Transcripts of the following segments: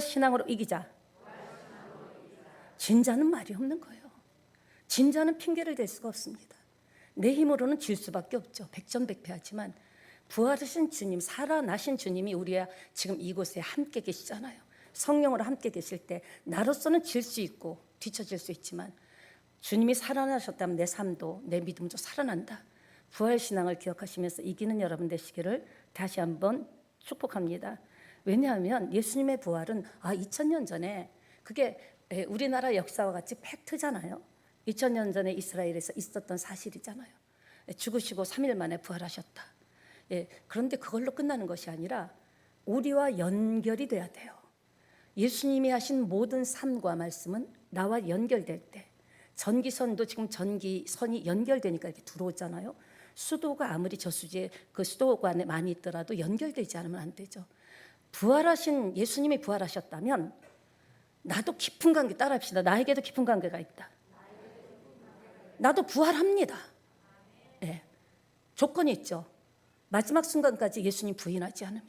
부활신앙으로 이기자. 진자는 말이 없는 거예요. 진자는 핑계를 댈 수가 없습니다. 내 힘으로는 질 수밖에 없죠. 백전백패하지만 부활하신 주님, 살아나신 주님이 우리와 지금 이곳에 함께 계시잖아요. 성령으로 함께 계실 때 나로서는 질 수 있고 뒤처질 수 있지만 주님이 살아나셨다면 내 삶도 내 믿음도 살아난다. 부활신앙을 기억하시면서 이기는 여러분 되시기를 다시 한번 축복합니다. 왜냐하면 예수님의 부활은 2000년 전에 그게 우리나라 역사와 같이 팩트잖아요. 2000년 전에 이스라엘에서 있었던 사실이잖아요. 죽으시고 3일 만에 부활하셨다. 그런데 그걸로 끝나는 것이 아니라 우리와 연결이 돼야 돼요. 예수님이 하신 모든 삶과 말씀은 나와 연결될 때, 전기선도 지금 전기선이 연결되니까 이렇게 들어오잖아요. 수도가 아무리 저수지에 그 수도가 안에 많이 있더라도 연결되지 않으면 안 되죠. 부활하신 예수님이 부활하셨다면 나도 깊은 관계, 따라합시다. 나에게도 깊은 관계가 있다. 나도 부활합니다. 네. 조건이 있죠. 마지막 순간까지 예수님 부인하지 않으면.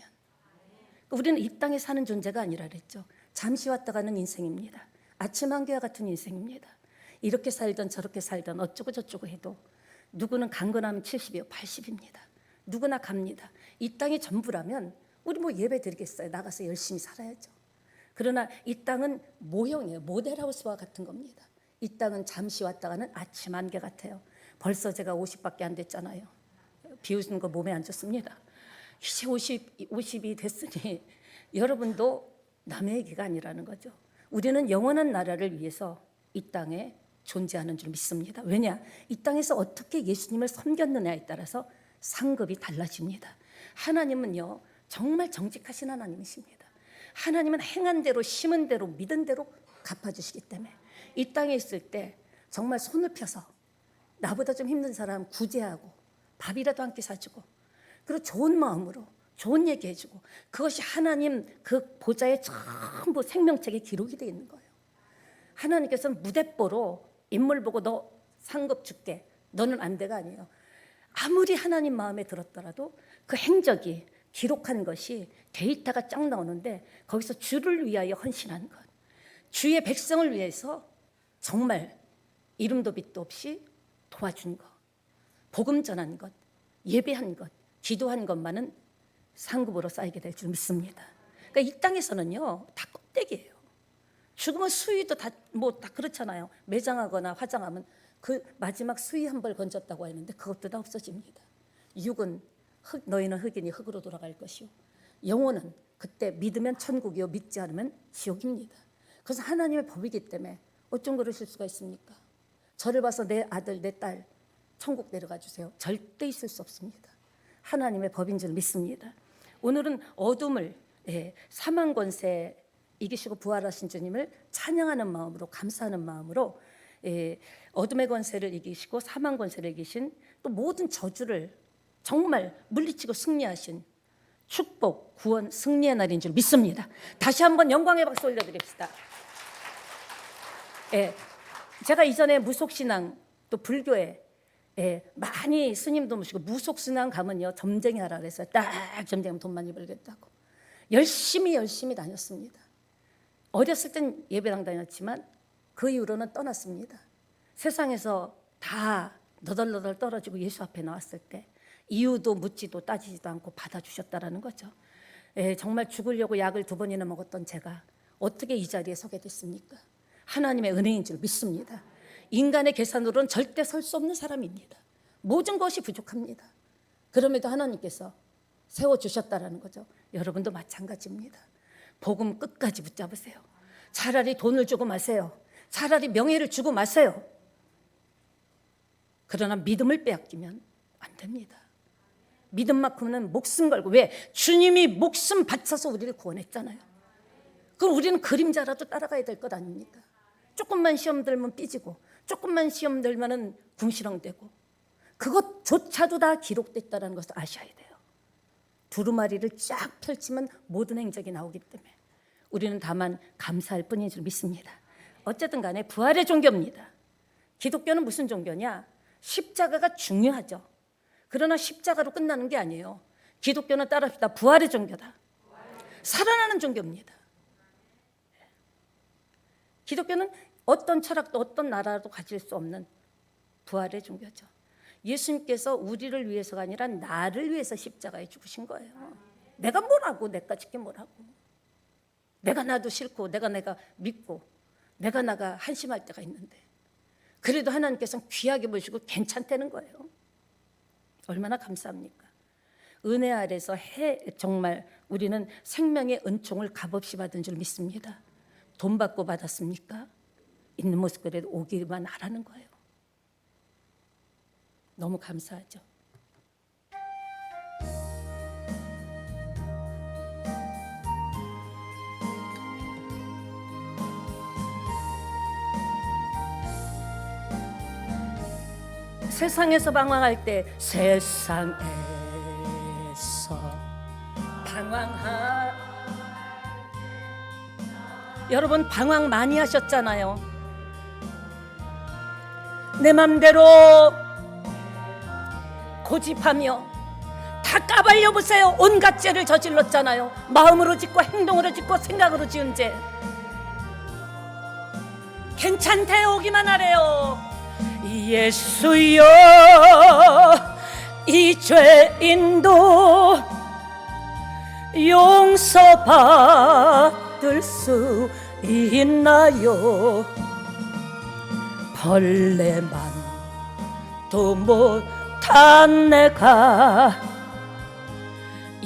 우리는 이 땅에 사는 존재가 아니라 그랬죠. 잠시 왔다 가는 인생입니다. 아침 한개와 같은 인생입니다. 이렇게 살던 저렇게 살던 어쩌고 저쩌고 해도 누구는 강건하면 70이요 80입니다. 누구나 갑니다. 이 땅이 전부라면 우리 예배 드리겠어요. 나가서 열심히 살아야죠. 그러나 이 땅은 모형이에요. 모델하우스와 같은 겁니다. 이 땅은 잠시 왔다 가는 아침 안개 같아요. 벌써 제가 50밖에 안 됐잖아요. 비웃는 거 몸에 안 좋습니다. 이제 50이 됐으니 여러분도 남의 얘기가 아니라는 거죠. 우리는 영원한 나라를 위해서 이 땅에 존재하는 줄 믿습니다. 왜냐? 이 땅에서 어떻게 예수님을 섬겼느냐에 따라서 상급이 달라집니다. 하나님은요, 정말 정직하신 하나님이십니다. 하나님은 행한 대로, 심은 대로, 믿은 대로 갚아주시기 때문에 이 땅에 있을 때 정말 손을 펴서 나보다 좀 힘든 사람 구제하고 밥이라도 한 끼 사주고 그리고 좋은 마음으로 좋은 얘기 해주고 그것이 하나님 그 보좌에 전부 생명책에 기록이 되어 있는 거예요. 하나님께서는 무대뽀로 인물 보고 너 상급 줄게, 너는 안 돼가 아니에요. 아무리 하나님 마음에 들었더라도 그 행적이 기록한 것이 데이터가 쫙 나오는데 거기서 주를 위하여 헌신한 것, 주의 백성을 위해서 정말 이름도 빛도 없이 도와준 것, 복음 전한 것, 예배한 것, 기도한 것만은 상급으로 쌓이게 될 줄 믿습니다. 그러니까 이 땅에서는요 다 껍데기예요. 죽으면 수위도 다 그렇잖아요. 매장하거나 화장하면 그 마지막 수위 한 벌 건졌다고 했는데 그것도 다 없어집니다. 육은 흙, 너희는 흙이니 흙으로 돌아갈 것이요 영혼은 그때 믿으면 천국이요 믿지 않으면 지옥입니다. 그래서 하나님의 법이기 때문에 어쩜 그러실 수가 있습니까? 저를 봐서 내 아들 내 딸 천국 내려가 주세요. 절대 있을 수 없습니다. 하나님의 법인 줄 믿습니다. 오늘은 어둠을 사망 권세 이기시고 부활하신 주님을 찬양하는 마음으로 감사하는 마음으로 어둠의 권세를 이기시고 사망 권세를 이기신 또 모든 저주를 정말 물리치고 승리하신 축복, 구원, 승리의 날인 줄 믿습니다. 다시 한번 영광의 박수 올려드립시다. 제가 이전에 무속신앙 또 불교에 많이 스님도 모시고 무속신앙 가면요 점쟁이 하라 그랬어요. 딱 점쟁이면 돈 많이 벌겠다고 열심히 다녔습니다. 어렸을 땐 예배당 다녔지만 그 이후로는 떠났습니다. 세상에서 다 너덜너덜 떨어지고 예수 앞에 나왔을 때 이유도 묻지도 따지지도 않고 받아주셨다라는 거죠. 정말 죽으려고 약을 2번이나 먹었던 제가 어떻게 이 자리에 서게 됐습니까? 하나님의 은혜인 줄 믿습니다. 인간의 계산으로는 절대 설 수 없는 사람입니다. 모든 것이 부족합니다. 그럼에도 하나님께서 세워주셨다라는 거죠. 여러분도 마찬가지입니다. 복음 끝까지 붙잡으세요. 차라리 돈을 주고 마세요. 차라리 명예를 주고 마세요. 그러나 믿음을 빼앗기면 안 됩니다. 믿음만큼은 목숨 걸고, 왜? 주님이 목숨 바쳐서 우리를 구원했잖아요. 그럼 우리는 그림자라도 따라가야 될 것 아닙니까? 조금만 시험 들면 삐지고 조금만 시험 들면 궁시렁대고 그것조차도 다 기록됐다는 것을 아셔야 돼요. 두루마리를 쫙 펼치면 모든 행적이 나오기 때문에 우리는 다만 감사할 뿐인 줄 믿습니다. 어쨌든 간에 부활의 종교입니다. 기독교는 무슨 종교냐? 십자가가 중요하죠. 그러나 십자가로 끝나는 게 아니에요. 기독교는 따라합시다. 부활의 종교다. 살아나는 종교입니다. 기독교는 어떤 철학도 어떤 나라도 가질 수 없는 부활의 종교죠. 예수님께서 우리를 위해서가 아니라 나를 위해서 십자가에 죽으신 거예요. 내가 뭐라고, 내가 지게 뭐라고. 내가 나도 싫고 내가 믿고 내가 나가 한심할 때가 있는데 그래도 하나님께서는 귀하게 보시고 괜찮다는 거예요. 얼마나 감사합니까? 은혜 아래서 정말 우리는 생명의 은총을 값없이 받은 줄 믿습니다. 돈 받고 받았습니까? 있는 모습 그래도 오기만 하라는 거예요. 너무 감사하죠. 세상에서 방황할 때 세상에서 여러분 방황 많이 하셨잖아요. 내 맘대로 고집하며 다 까발려 보세요. 온갖 죄를 저질렀잖아요. 마음으로 짓고 행동으로 짓고 생각으로 지은 죄. 괜찮대요. 오기만 하래요. 예수여 이 죄인도 용서받을 수 있나요? 벌레만도 못한 내가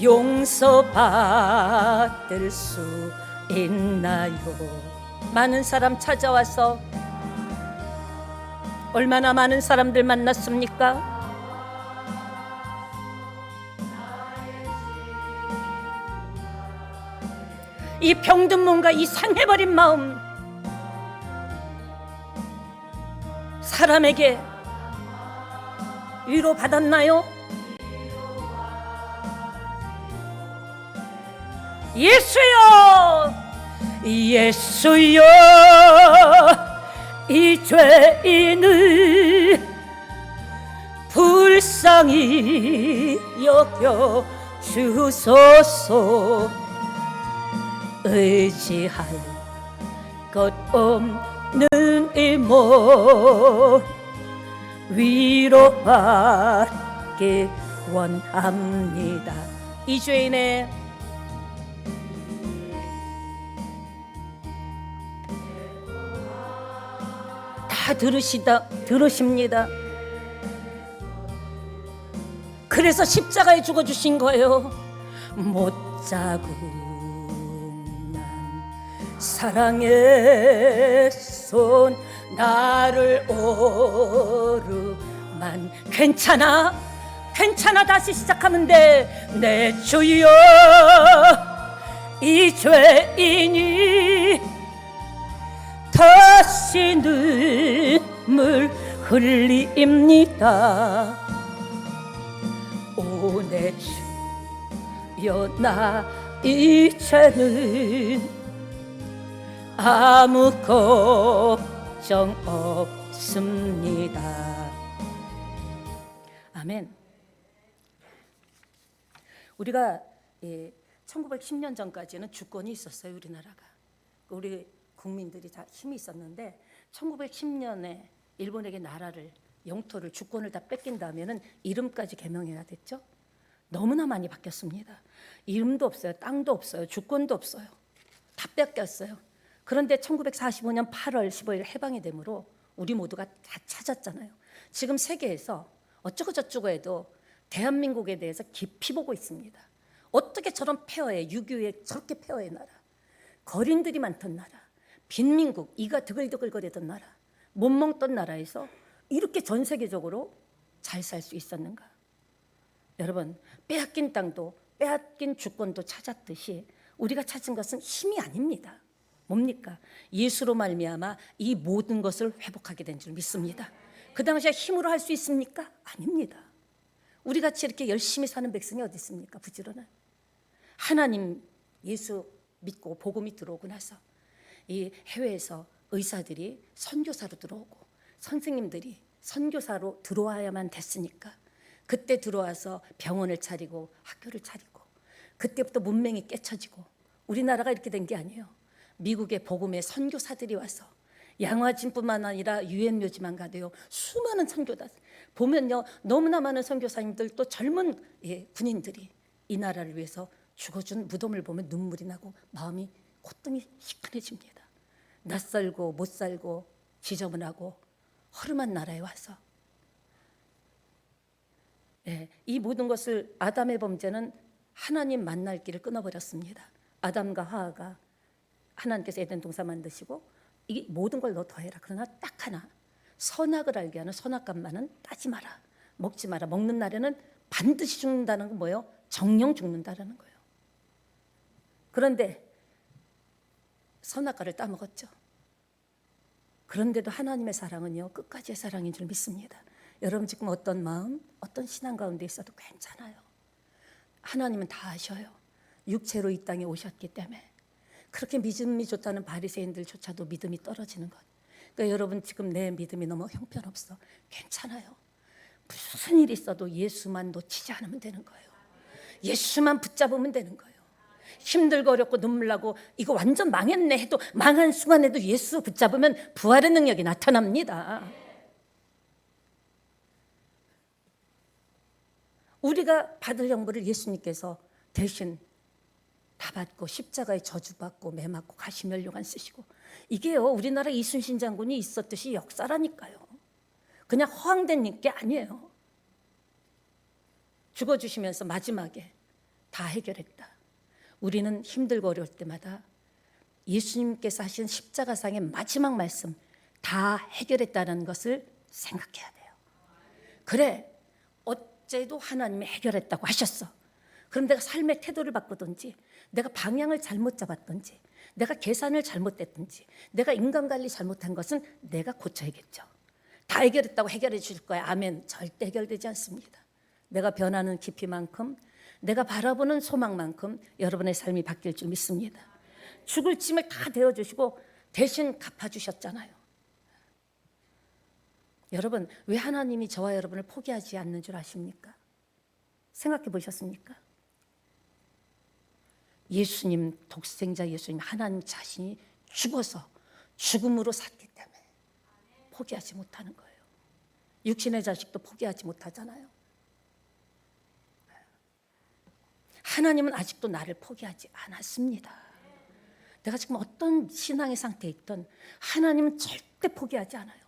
용서받을 수 있나요? 많은 사람 찾아와서 얼마나 많은 사람들 만났습니까? 이 병든 몸과 이 상해버린 마음, 사람에게 위로 받았나요? 예수여, 예수여, 이 죄인을 불쌍히 여겨 주소서. 의지할 것 없는 이 몸 위로받기 원합니다. 이 죄인의 다 들으십니다. 그래서 십자가에 죽어주신 거예요. 못자국난 사랑의 손 나를 오르만 괜찮아 다시 시작하면 돼. 내 주여 이 죄인이 다시 눈물 흘립니다. 오 내 주여 나 이제는 아무 걱정 없습니다. 아멘. 우리가 1910년 전까지는 주권이 있었어요. 우리나라가. 우리 국민들이 다 힘이 있었는데 1910년에 일본에게 나라를 영토를 주권을 다 뺏긴 다음에는 이름까지 개명해야 됐죠. 너무나 많이 바뀌었습니다. 이름도 없어요. 땅도 없어요. 주권도 없어요. 다 뺏겼어요. 그런데 1945년 8월 15일 해방이 되므로 우리 모두가 다 찾았잖아요. 지금 세계에서 어쩌고 저쩌고 해도 대한민국에 대해서 깊이 보고 있습니다. 어떻게 저런 폐허에 6.25에 저렇게 폐허의 나라, 거린들이 많던 나라, 빈민국, 이가 드글드글거리던 나라, 못 먹던 나라에서 이렇게 전 세계적으로 잘 살 수 있었는가? 여러분, 빼앗긴 땅도 빼앗긴 주권도 찾았듯이 우리가 찾은 것은 힘이 아닙니다. 뭡니까? 예수로 말미암아 이 모든 것을 회복하게 된 줄 믿습니다. 그 당시에 힘으로 할 수 있습니까? 아닙니다. 우리 같이 이렇게 열심히 사는 백성이 어디 있습니까? 부지런한 하나님 예수 믿고 복음이 들어오고 나서 이 해외에서 의사들이 선교사로 들어오고 선생님들이 선교사로 들어와야만 됐으니까 그때 들어와서 병원을 차리고 학교를 차리고 그때부터 문맹이 깨쳐지고 우리나라가 이렇게 된 게 아니에요. 미국의 복음의 선교사들이 와서 양화진뿐만 아니라 유엔 묘지만 가도요 수많은 선교사 보면요 너무나 많은 선교사님들 또 젊은 군인들이 이 나라를 위해서 죽어준 무덤을 보면 눈물이 나고 마음이 콧등이 시큰해집니다. 낯설고 못 살고 지저분하고 허름한 나라에 와서 이 모든 것을 아담의 범죄는 하나님 만날 길을 끊어버렸습니다. 아담과 하와가 하나님께서 에덴 동산 만드시고 이 모든 걸 너 더해라. 그러나 딱 하나 선악을 알게 하는 선악과만은 따지 마라. 먹지 마라. 먹는 날에는 반드시 죽는다는 건 뭐예요? 정령 죽는다라는 거예요. 그런데 선악과를 따먹었죠. 그런데도 하나님의 사랑은요 끝까지의 사랑인 줄 믿습니다. 여러분 지금 어떤 마음, 어떤 신앙 가운데 있어도 괜찮아요. 하나님은 다 아셔요. 육체로 이 땅에 오셨기 때문에. 그렇게 믿음이 좋다는 바리새인들조차도 믿음이 떨어지는 것. 그러니까 여러분 지금 내 믿음이 너무 형편없어. 괜찮아요. 무슨 일이 있어도 예수만 놓치지 않으면 되는 거예요. 예수만 붙잡으면 되는 거예요. 힘들고 어렵고 눈물 나고 이거 완전 망했네 해도 망한 순간에도 예수 붙잡으면 부활의 능력이 나타납니다. 우리가 받을 형벌을 예수님께서 대신 다 받고 십자가에 저주받고 매 맞고 가시면류관 쓰시고 이게요 우리나라 이순신 장군이 있었듯이 역사라니까요. 그냥 허황된 게 아니에요. 죽어주시면서 마지막에 다 해결했다. 우리는 힘들고 어려울 때마다 예수님께서 하신 십자가상의 마지막 말씀 다 해결했다는 것을 생각해야 돼요. 그래 어제도 하나님이 해결했다고 하셨어. 그럼 내가 삶의 태도를 바꾸든지 내가 방향을 잘못 잡았든지 내가 계산을 잘못했든지 내가 인간관리 잘못한 것은 내가 고쳐야겠죠. 다 해결했다고 해결해 주실 거야. 아멘. 절대 해결되지 않습니다. 내가 변하는 깊이만큼 내가 바라보는 소망만큼 여러분의 삶이 바뀔 줄 믿습니다. 죽을 짐을 다 대어주시고 대신 갚아주셨잖아요. 여러분 왜 하나님이 저와 여러분을 포기하지 않는 줄 아십니까? 생각해 보셨습니까? 예수님 독생자 예수님 하나님 자신이 죽어서 죽음으로 샀기 때문에 포기하지 못하는 거예요. 육신의 자식도 포기하지 못하잖아요. 하나님은 아직도 나를 포기하지 않았습니다. 내가 지금 어떤 신앙의 상태에 있든 하나님은 절대 포기하지 않아요.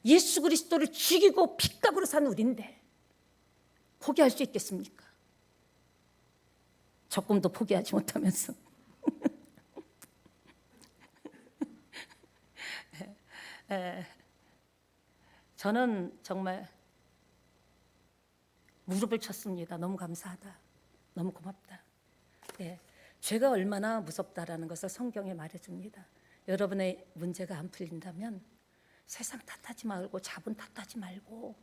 예수 그리스도를 죽이고 핏값으로 산 우리인데 포기할 수 있겠습니까? 조금도 포기하지 못하면서 저는 정말 무릎을 쳤습니다. 너무 감사하다. 너무 고맙다. 죄가 얼마나 무섭다라는 것을 성경에 말해줍니다. 여러분의 문제가 안 풀린다면 세상 탓하지 말고 자본 탓하지 말고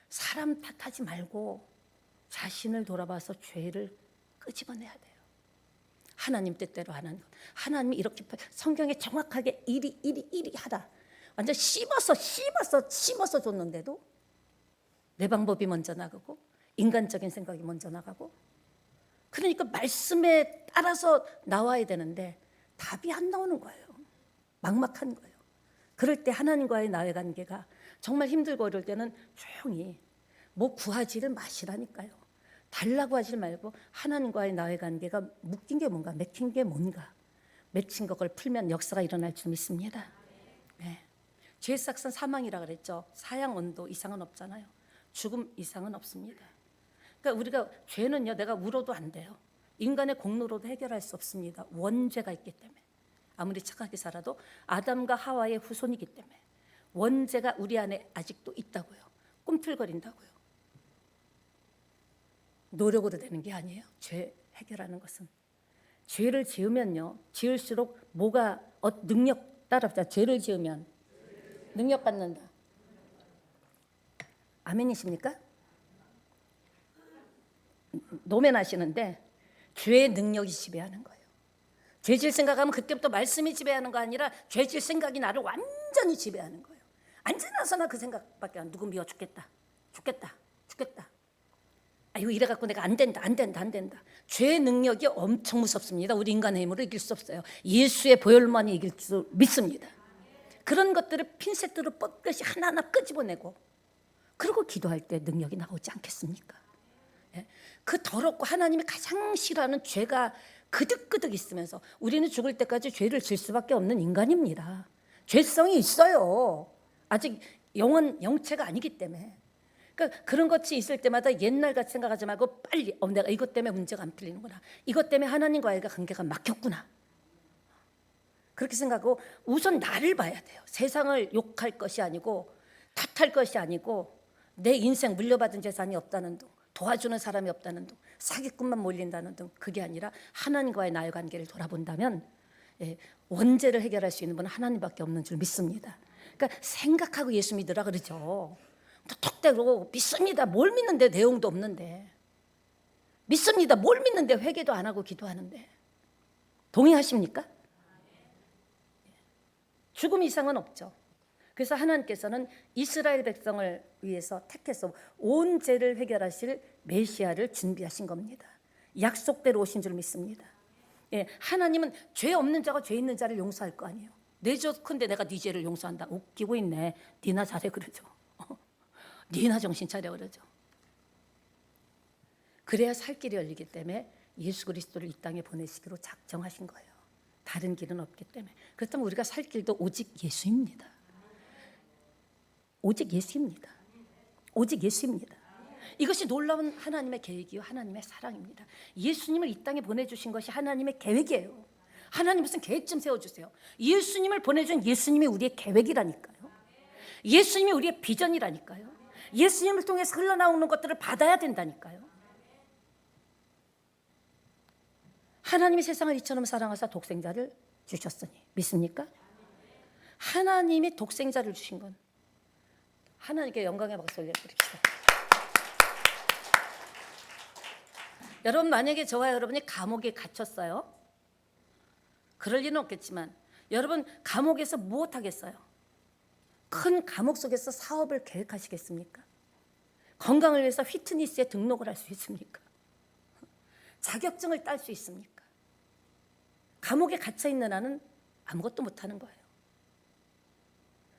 사람 탓하지 말고 자신을 돌아봐서 죄를 끄집어내야 돼요. 하나님 뜻대로 하는 것. 하나님이 이렇게 성경에 정확하게 이리 하라. 완전 씹어서 줬는데도 내 방법이 먼저 나가고 인간적인 생각이 먼저 나가고 그러니까 말씀에 따라서 나와야 되는데 답이 안 나오는 거예요. 막막한 거예요. 그럴 때 하나님과의 나의 관계가 정말 힘들고 어려울 때는 조용히 뭐 구하지를 마시라니까요. 달라고 하지 말고 하나님과의 나의 관계가 묶인 게 뭔가 맥힌 게 뭔가 맺힌 그걸 풀면 역사가 일어날 줄 믿습니다. 네. 죄의 삭은 사망이라 그랬죠. 사양 온도 이상은 없잖아요. 죽음 이상은 없습니다. 그러니까 우리가 죄는요 내가 울어도 안 돼요. 인간의 공로로도 해결할 수 없습니다. 원죄가 있기 때문에 아무리 착하게 살아도 아담과 하와의 후손이기 때문에 원죄가 우리 안에 아직도 있다고요. 꿈틀거린다고요. 노력으로 되는 게 아니에요. 죄 해결하는 것은 죄를 지으면요 지을수록 뭐가 능력 따라붙자. 죄를 지으면 능력 받는다. 아멘이십니까? 노면하시는데 죄의 능력이 지배하는 거예요. 죄질 생각하면 그때부터 말씀이 지배하는 거 아니라 죄질 생각이 나를 완전히 지배하는 거예요. 앉으나서나 그 생각밖에 안. 누구 미워 죽겠다. 아이고 이래갖고 내가 안 된다. 죄의 능력이 엄청 무섭습니다. 우리 인간의 힘으로 이길 수 없어요. 예수의 보혈만이 이길 줄 믿습니다. 그런 것들을 핀셋으로 뻗듯이 하나하나 끄집어내고 그리고 기도할 때 능력이 나오지 않겠습니까? 예? 그 더럽고 하나님이 가장 싫어하는 죄가 그득그득 있으면서 우리는 죽을 때까지 죄를 질 수밖에 없는 인간입니다. 죄성이 있어요. 아직 영체가 아니기 때문에. 그러니까 그런 것이 있을 때마다 옛날같이 생각하지 말고 빨리 내가 이것 때문에 문제가 안 풀리는구나. 이것 때문에 하나님과의 관계가 막혔구나. 그렇게 생각하고 우선 나를 봐야 돼요. 세상을 욕할 것이 아니고 탓할 것이 아니고 내 인생 물려받은 재산이 없다는 둥, 도와주는 사람이 없다는 둥, 사기꾼만 몰린다는 둥, 그게 아니라 하나님과의 나의 관계를 돌아본다면 원죄를 해결할 수 있는 분은 하나님밖에 없는 줄 믿습니다. 그러니까 생각하고 예수 믿으라 그러죠. 톡대로 믿습니다. 뭘 믿는데 내용도 없는데. 믿습니다. 뭘 믿는데 회개도 안 하고 기도하는데. 동의하십니까? 죽음 이상은 없죠. 그래서 하나님께서는 이스라엘 백성을 위해서 택해서 온 죄를 해결하실 메시아를 준비하신 겁니다. 약속대로 오신 줄 믿습니다. 하나님은 죄 없는 자가 죄 있는 자를 용서할 거 아니에요. 내 죄인데 내가 네 죄를 용서한다. 웃기고 있네. 니나 잘해 그러죠. 니나 정신 차려 그러죠. 그래야 살 길이 열리기 때문에 예수 그리스도를 이 땅에 보내시기로 작정하신 거예요. 다른 길은 없기 때문에. 그렇다면 우리가 살 길도 오직 예수입니다. 오직 예수입니다. 오직 예수입니다. 이것이 놀라운 하나님의 계획이요 하나님의 사랑입니다. 예수님을 이 땅에 보내주신 것이 하나님의 계획이에요. 하나님 무슨 계획 좀 세워주세요. 예수님을 보내준 예수님이 우리의 계획이라니까요. 예수님이 우리의 비전이라니까요. 예수님을 통해서 흘러나오는 것들을 받아야 된다니까요. 하나님이 세상을 이처럼 사랑하사 독생자를 주셨으니 믿습니까? 하나님이 독생자를 주신 건 하나님께 영광의 박수 올려드립시다. 여러분 만약에 저와 여러분이 감옥에 갇혔어요. 그럴 리는 없겠지만 여러분 감옥에서 무엇하겠어요? 큰 감옥 속에서 사업을 계획하시겠습니까? 건강을 위해서 피트니스에 등록을 할 수 있습니까? 자격증을 딸 수 있습니까? 감옥에 갇혀있는 한은 아무것도 못하는 거예요.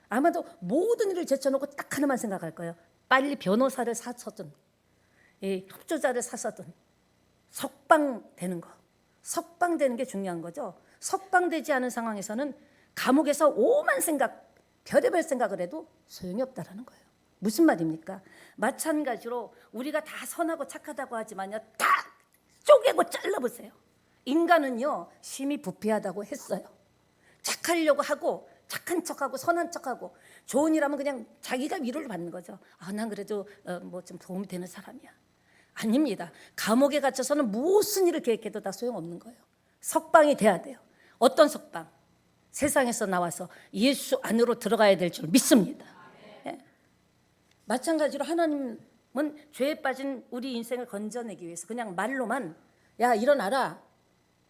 아마도 모든 일을 제쳐놓고 딱 하나만 생각할 거예요. 빨리 변호사를 사서든 협조자를 사서든 석방되는 거. 석방되는 게 중요한 거죠. 석방되지 않은 상황에서는 감옥에서 오만 생각, 별의별 생각을 해도 소용이 없다라는 거예요. 무슨 말입니까? 마찬가지로 우리가 다 선하고 착하다고 하지만요, 다 쪼개고 잘라보세요. 인간은요 심히 부패하다고 했어요. 착하려고 하고 착한 척하고 선한 척하고 좋은 일 하면 그냥 자기가 위로를 받는 거죠. 난 그래도 뭐 좀 도움이 되는 사람이야. 아닙니다. 감옥에 갇혀서는 무슨 일을 계획해도 다 소용없는 거예요. 석방이 돼야 돼요. 어떤 석방? 세상에서 나와서 예수 안으로 들어가야 될 줄 믿습니다. 마찬가지로 하나님은 죄에 빠진 우리 인생을 건져내기 위해서 그냥 말로만 야 일어나라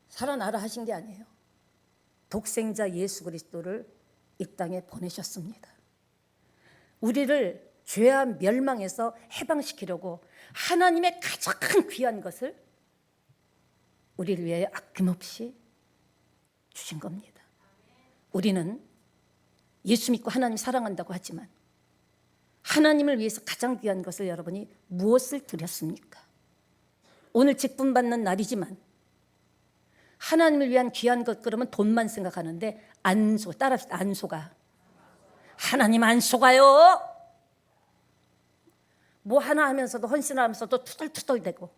살아나라 하신 게 아니에요. 독생자 예수 그리스도를 이 땅에 보내셨습니다. 우리를 죄와 멸망에서 해방시키려고 하나님의 가장 귀한 것을 우리를 위해 아낌없이 주신 겁니다. 우리는 예수 믿고 하나님 사랑한다고 하지만 하나님을 위해서 가장 귀한 것을 여러분이 무엇을 드렸습니까? 오늘 직분 받는 날이지만 하나님을 위한 귀한 것 그러면 돈만 생각하는데 안소 따라합시다. 안소가 하나님 안소가요. 뭐 하나 하면서도 헌신하면서도 투덜투덜대고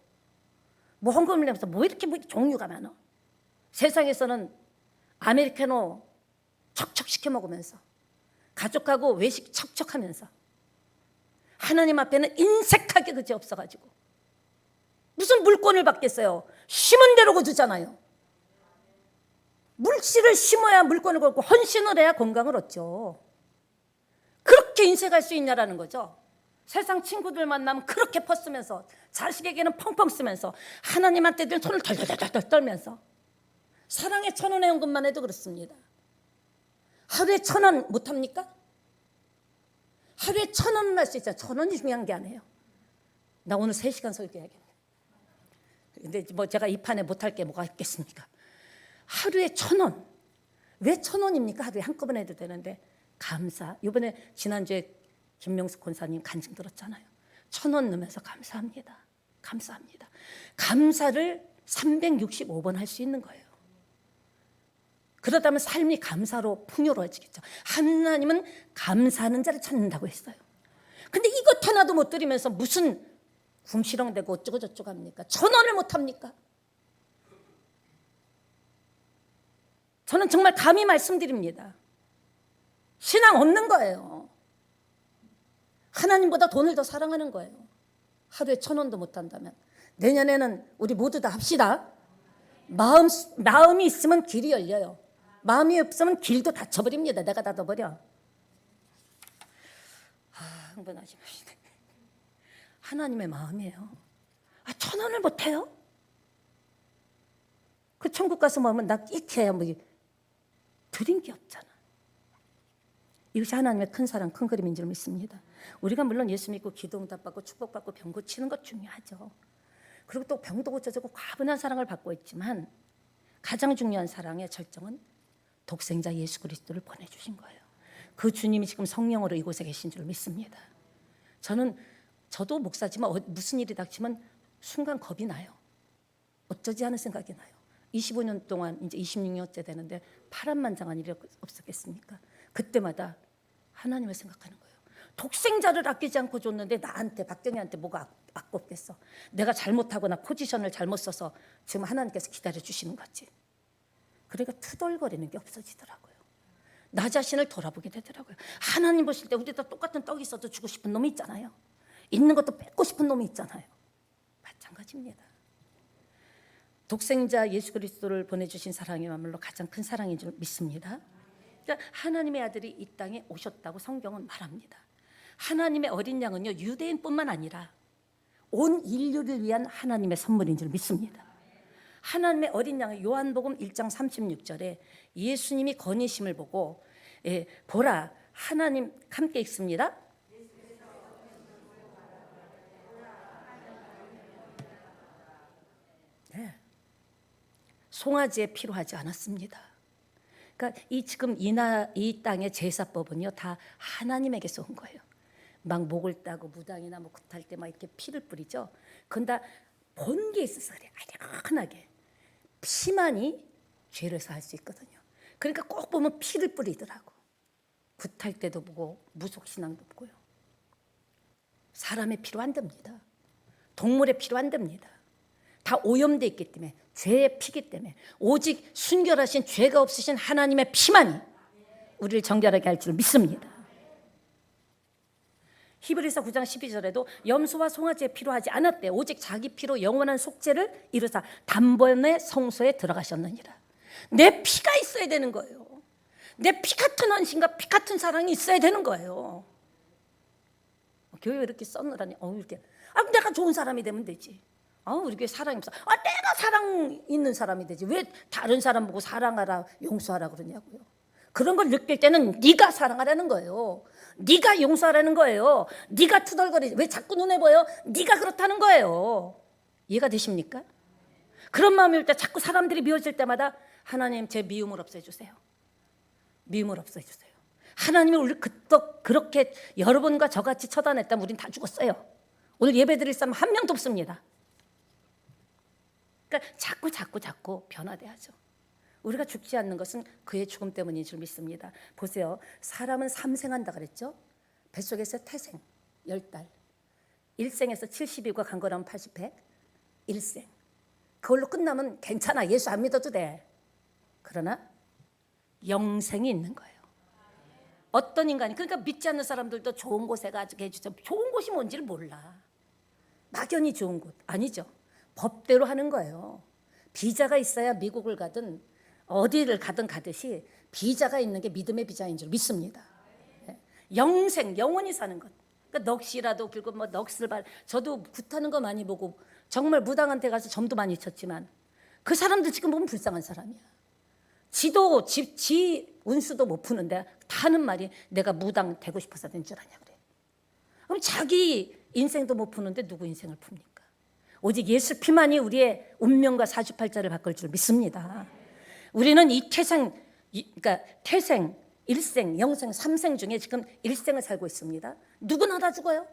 뭐 헌금을 내면서 뭐 이렇게 뭐 종류가 많아. 세상에서는 아메리카노 척척 시켜 먹으면서 가족하고 외식 척척하면서 하나님 앞에는 인색하게 그지 없어가지고 무슨 물권을 받겠어요. 심은 대로 거두잖아요. 물씨를 심어야 물권을 걸고 헌신을 해야 건강을 얻죠. 그렇게 인색할 수 있냐라는 거죠. 세상 친구들 만나면 그렇게 퍼쓰면서 자식에게는 펑펑 쓰면서 하나님한테는 손을 덜덜덜 떨면서 사랑의 1,000원의 헌금만 해도 그렇습니다. 하루에 1,000원 못합니까? 하루에 1,000원은 할 수 있잖아요. 1,000원이 중요한 게 아니에요. 나 오늘 3시간 설교해야겠네. 근데 뭐 제가 이 판에 못할 게 뭐가 있겠습니까? 하루에 1,000원. 왜 1,000원입니까? 하루에 한꺼번에 해도 되는데. 감사. 이번에 지난주에 김명숙 권사님 간증 들었잖아요. 1,000원 넣으면서 감사합니다. 감사합니다. 감사를 365번 할 수 있는 거예요. 그러다면 삶이 감사로 풍요로워지겠죠. 하나님은 감사하는 자를 찾는다고 했어요. 근데 이것 하나도 못 드리면서 무슨 궁시렁대고 어쩌고저쩌고 합니까? 1,000원을 못 합니까? 저는 정말 감히 말씀드립니다. 신앙 없는 거예요. 하나님보다 돈을 더 사랑하는 거예요. 하루에 1,000원도 못 한다면 내년에는 우리 모두 다 합시다. 마음이 있으면 길이 열려요. 마음이 없으면 길도 닫혀버립니다. 내가 닫아버려. 흥분하지 마시네. 하나님의 마음이에요. 1,000원을 못해요? 그 천국 가서 뭐하면 나 이렇게 뭐 드린 게 없잖아. 이것이 하나님의 큰 사랑, 큰 그림인 줄 믿습니다. 우리가 물론 예수 믿고 기도 응답받고 축복받고 병 고치는 것 중요하죠. 그리고 또 병도 고쳐지고 과분한 사랑을 받고 있지만 가장 중요한 사랑의 절정은 독생자 예수 그리스도를 보내주신 거예요. 그 주님이 지금 성령으로 이곳에 계신 줄 믿습니다. 저도 목사지만 무슨 일이 닥치면 순간 겁이 나요. 어쩌지 하는 생각이 나요. 25년 동안 이제 26년째 되는데 파란만장한 일이 없었겠습니까? 그때마다 하나님을 생각하는 거예요. 독생자를 아끼지 않고 줬는데 나한테, 박정희한테 뭐가 아깝겠어. 내가 잘못하거나 포지션을 잘못 써서 지금 하나님께서 기다려주시는 거지. 그러니까 투덜거리는 게 없어지더라고요. 나 자신을 돌아보게 되더라고요. 하나님 보실 때 우리 다 똑같은 떡이 있어도 주고 싶은 놈이 있잖아요. 있는 것도 뺏고 싶은 놈이 있잖아요. 마찬가지입니다. 독생자 예수 그리스도를 보내주신 사랑이야말로 가장 큰 사랑인 줄 믿습니다. 그러니까 하나님의 아들이 이 땅에 오셨다고 성경은 말합니다. 하나님의 어린 양은요, 유대인뿐만 아니라 온 인류를 위한 하나님의 선물인 줄 믿습니다. 하나님의 어린 양은 요한복음 1장 36절에 예수님이 건의심을 보고 보라 하나님 함께 있습니다. 네. 송아지에 필요하지 않았습니다. 그러니까 지금 이 땅의 제사법은요 다 하나님에게서 온 거예요. 막 목을 따고 무당이나 뭐 굿할 때 막 이렇게 피를 뿌리죠. 그건 다 본 게 있어서 그래. 아련하게 피만이 죄를 사할 수 있거든요. 그러니까 꼭 보면 피를 뿌리더라고. 굿할 때도 보고 무속신앙도 보고요. 사람의 피로 안 됩니다. 동물의 피로 안 됩니다. 다 오염되어 있기 때문에 죄의 피기 때문에 오직 순결하신 죄가 없으신 하나님의 피만이 우리를 정결하게 할 줄 믿습니다. 히브리서 9장 12절에도 염소와 송아지의 피로 하지 않았대. 오직 자기 피로 영원한 속죄를 이루사 단번에 성소에 들어가셨느니라. 내 피가 있어야 되는 거예요. 내 피 같은 헌신과 피 같은 사랑이 있어야 되는 거예요. 교회 이렇게 써놓으라니 이렇게 내가 좋은 사람이 되면 되지. 우리 교회 사랑이 없어. 내가 사랑 있는 사람이 되지. 왜 다른 사람 보고 사랑하라 용서하라 그러냐고요. 그런 걸 느낄 때는 네가 사랑하라는 거예요. 네가 용서하라는 거예요. 네가 투덜거리지. 왜 자꾸 눈에 보여? 네가 그렇다는 거예요. 이해가 되십니까? 그런 마음일 때 자꾸 사람들이 미워질 때마다 하나님 제 미움을 없애주세요. 미움을 없애주세요. 하나님이 우리 그렇게 여러분과 저같이 처단했다면 우린 다 죽었어요. 오늘 예배 드릴 사람 한 명도 없습니다. 그러니까 자꾸 변화돼야죠. 우리가 죽지 않는 것은 그의 죽음 때문인 줄 믿습니다. 보세요. 사람은 3생한다 그랬죠. 뱃속에서 태생 10달, 1생에서 70이고 강건하면 80회, 1생. 그걸로 끝나면 괜찮아. 예수 안 믿어도 돼. 그러나 영생이 있는 거예요. 어떤 인간이, 그러니까 믿지 않는 사람들도 좋은 곳에 가지고 해주죠. 좋은 곳이 뭔지를 몰라. 막연히 좋은 곳 아니죠. 법대로 하는 거예요. 비자가 있어야 미국을 가든 어디를 가든 가듯이 비자가 있는 게 믿음의 비자인 줄 믿습니다. 영생, 영원히 사는 것. 그러니까 넋이라도 그리고 뭐 넋을 저도 굿하는 거 많이 보고 정말 무당한테 가서 점도 많이 쳤지만 그 사람들 지금 보면 불쌍한 사람이야. 지 운수도 못 푸는데 다 하는 말이 내가 무당 되고 싶어서 된 줄 아냐 그래. 그럼 자기 인생도 못 푸는데 누구 인생을 풉니까? 오직 예수 피만이 우리의 운명과 사주팔자를 바꿀 줄 믿습니다. 우리는 이 그러니까 태생, 일생, 영생, 삼생 중에 지금 일생을 살고 있습니다. 누구나 다 죽어요.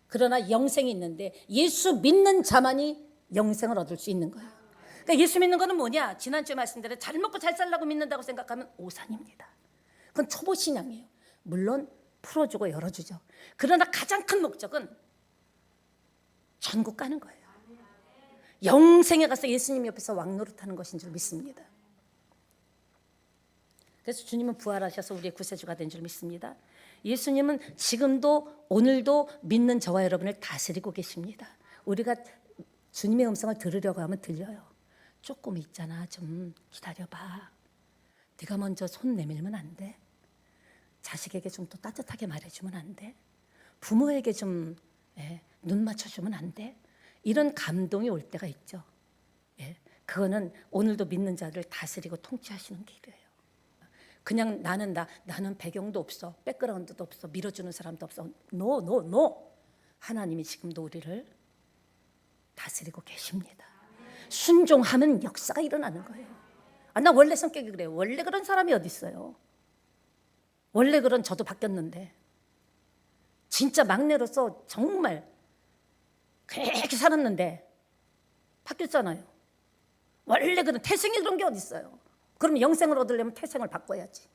그러나 영생이 있는데 예수 믿는 자만이 영생을 얻을 수 있는 거예요. 그러니까 예수 믿는 거는 뭐냐? 지난주에 말씀드린 잘 먹고 잘 살라고 믿는다고 생각하면 오산입니다. 그건 초보 신앙이에요. 물론 풀어주고 열어주죠. 그러나 가장 큰 목적은 천국 가는 거예요. 영생에 가서 예수님 옆에서 왕노릇하는 것인 줄 믿습니다. 그래서 주님은 부활하셔서 우리의 구세주가 된 줄 믿습니다. 예수님은 지금도 오늘도 믿는 저와 여러분을 다스리고 계십니다. 우리가 주님의 음성을 들으려고 하면 들려요. 조금 있잖아, 좀 기다려봐. 네가 먼저 손 내밀면 안 돼? 자식에게 좀 더 따뜻하게 말해주면 안 돼? 부모에게 좀 눈 맞춰주면 안 돼? 이런 감동이 올 때가 있죠. 그거는 오늘도 믿는 자를 다스리고 통치하시는 길이에요. 그냥 나는 배경도 없어, 백그라운드도 없어, 밀어주는 사람도 없어. 노. 하나님이 지금도 우리를 다스리고 계십니다. 순종하면 역사가 일어나는 거예요. 나 원래 성격이 그래요. 원래 그런 사람이 어디 있어요. 원래 그런 저도 바뀌었는데 진짜 막내로서 정말 그렇게 살았는데 바뀌었잖아요. 원래 그런 태생이 그런 게 어디 있어요. 그럼 영생을 얻으려면 태생을 바꿔야지.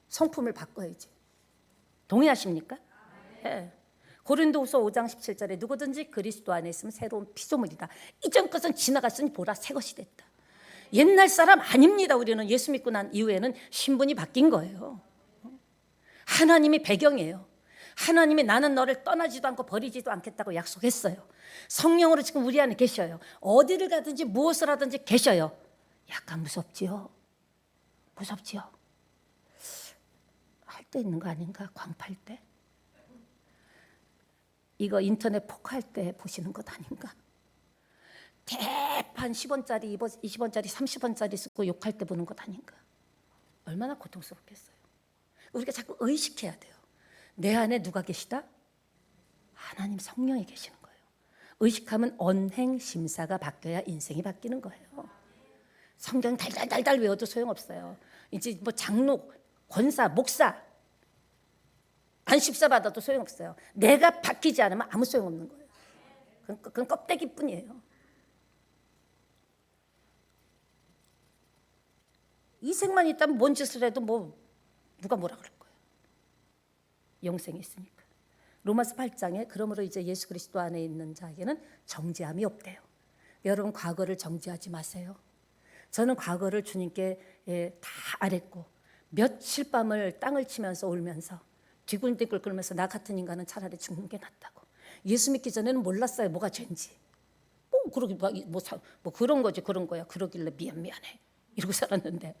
성품을 바꿔야지. 동의하십니까? 네. 고린도후서 5장 17절에 누구든지 그리스도 안에 있으면 새로운 피조물이다. 이전 것은 지나갔으니 보라 새 것이 됐다. 옛날 사람 아닙니다. 우리는 예수 믿고 난 이후에는 신분이 바뀐 거예요. 하나님이 배경이에요. 하나님이 나는 너를 떠나지도 않고 버리지도 않겠다고 약속했어요. 성령으로 지금 우리 안에 계셔요. 어디를 가든지 무엇을 하든지 계셔요. 약간 무섭지요? 무섭지요? 할 때 있는 거 아닌가? 광팔 때? 이거 인터넷 폭할 때 보시는 것 아닌가? 대판 10원짜리, 20원짜리, 30원짜리 쓰고 욕할 때 보는 것 아닌가? 얼마나 고통스럽겠어요. 우리가 자꾸 의식해야 돼요. 내 안에 누가 계시다? 하나님 성령이 계시는 거예요. 의식하면 언행심사가 바뀌어야 인생이 바뀌는 거예요. 성경 달달달달 외워도 소용없어요. 이제 뭐 장로, 권사, 목사 안식사 받아도 소용없어요. 내가 바뀌지 않으면 아무 소용없는 거예요. 그건 껍데기뿐이에요. 이 생만 있다면 뭔 짓을 해도 뭐 누가 뭐라 그럴 거예요. 영생이 있으니까. 로마서 8장에 그러므로 이제 예수 그리스도 안에 있는 자에게는 정죄함이 없대요. 여러분 과거를 정죄하지 마세요. 저는 과거를 주님께 다 아랬고 며칠 밤을 땅을 치면서 울면서 뒤굴뒤굴 끓면서 나 같은 인간은 차라리 죽는 게 낫다고. 예수 믿기 전에는 몰랐어요. 뭐가 죄인지. 뭐 그런 거지 그런 거야. 그러길래 미안해. 이러고 살았는데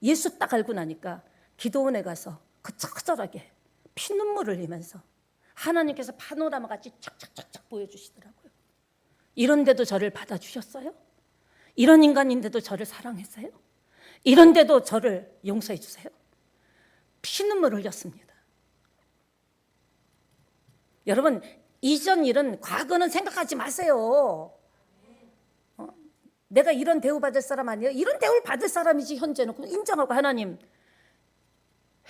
예수 딱 알고 나니까 기도원에 가서 그처커절하게 피눈물을 흘리면서 하나님께서 파노라마 같이 착착착착 보여주시더라고요. 이런데도 저를 받아주셨어요? 이런 인간인데도 저를 사랑했어요? 이런데도 저를 용서해 주세요? 피눈물을 흘렸습니다. 여러분 이전 일은 과거는 생각하지 마세요. 내가 이런 대우 받을 사람 아니에요? 이런 대우를 받을 사람이지 현재는. 인정하고 하나님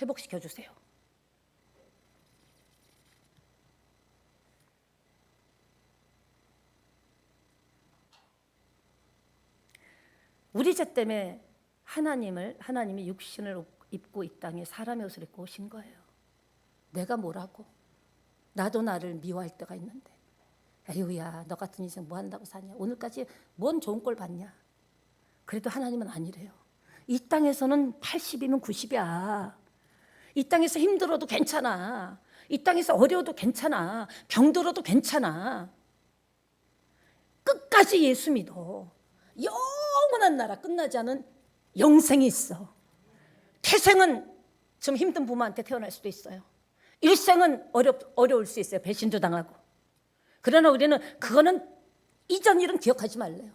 회복시켜 주세요. 우리 죄 때문에 하나님이 육신을 입고 이 땅에 사람의 옷을 입고 오신 거예요. 내가 뭐라고? 나도 나를 미워할 때가 있는데 에휴야 너 같은 인생 뭐 한다고 사냐? 오늘까지 뭔 좋은 꼴 봤냐? 그래도 하나님은 아니래요. 이 땅에서는 80이면 90이야. 이 땅에서 힘들어도 괜찮아. 이 땅에서 어려워도 괜찮아. 병들어도 괜찮아. 끝까지 예수 믿어. 영원한 나라 끝나지 않은 영생이 있어. 태생은 좀 힘든 부모한테 태어날 수도 있어요. 일생은 어려울 수 있어요. 배신도 당하고. 그러나 우리는 그거는 이전 일은 기억하지 말래요.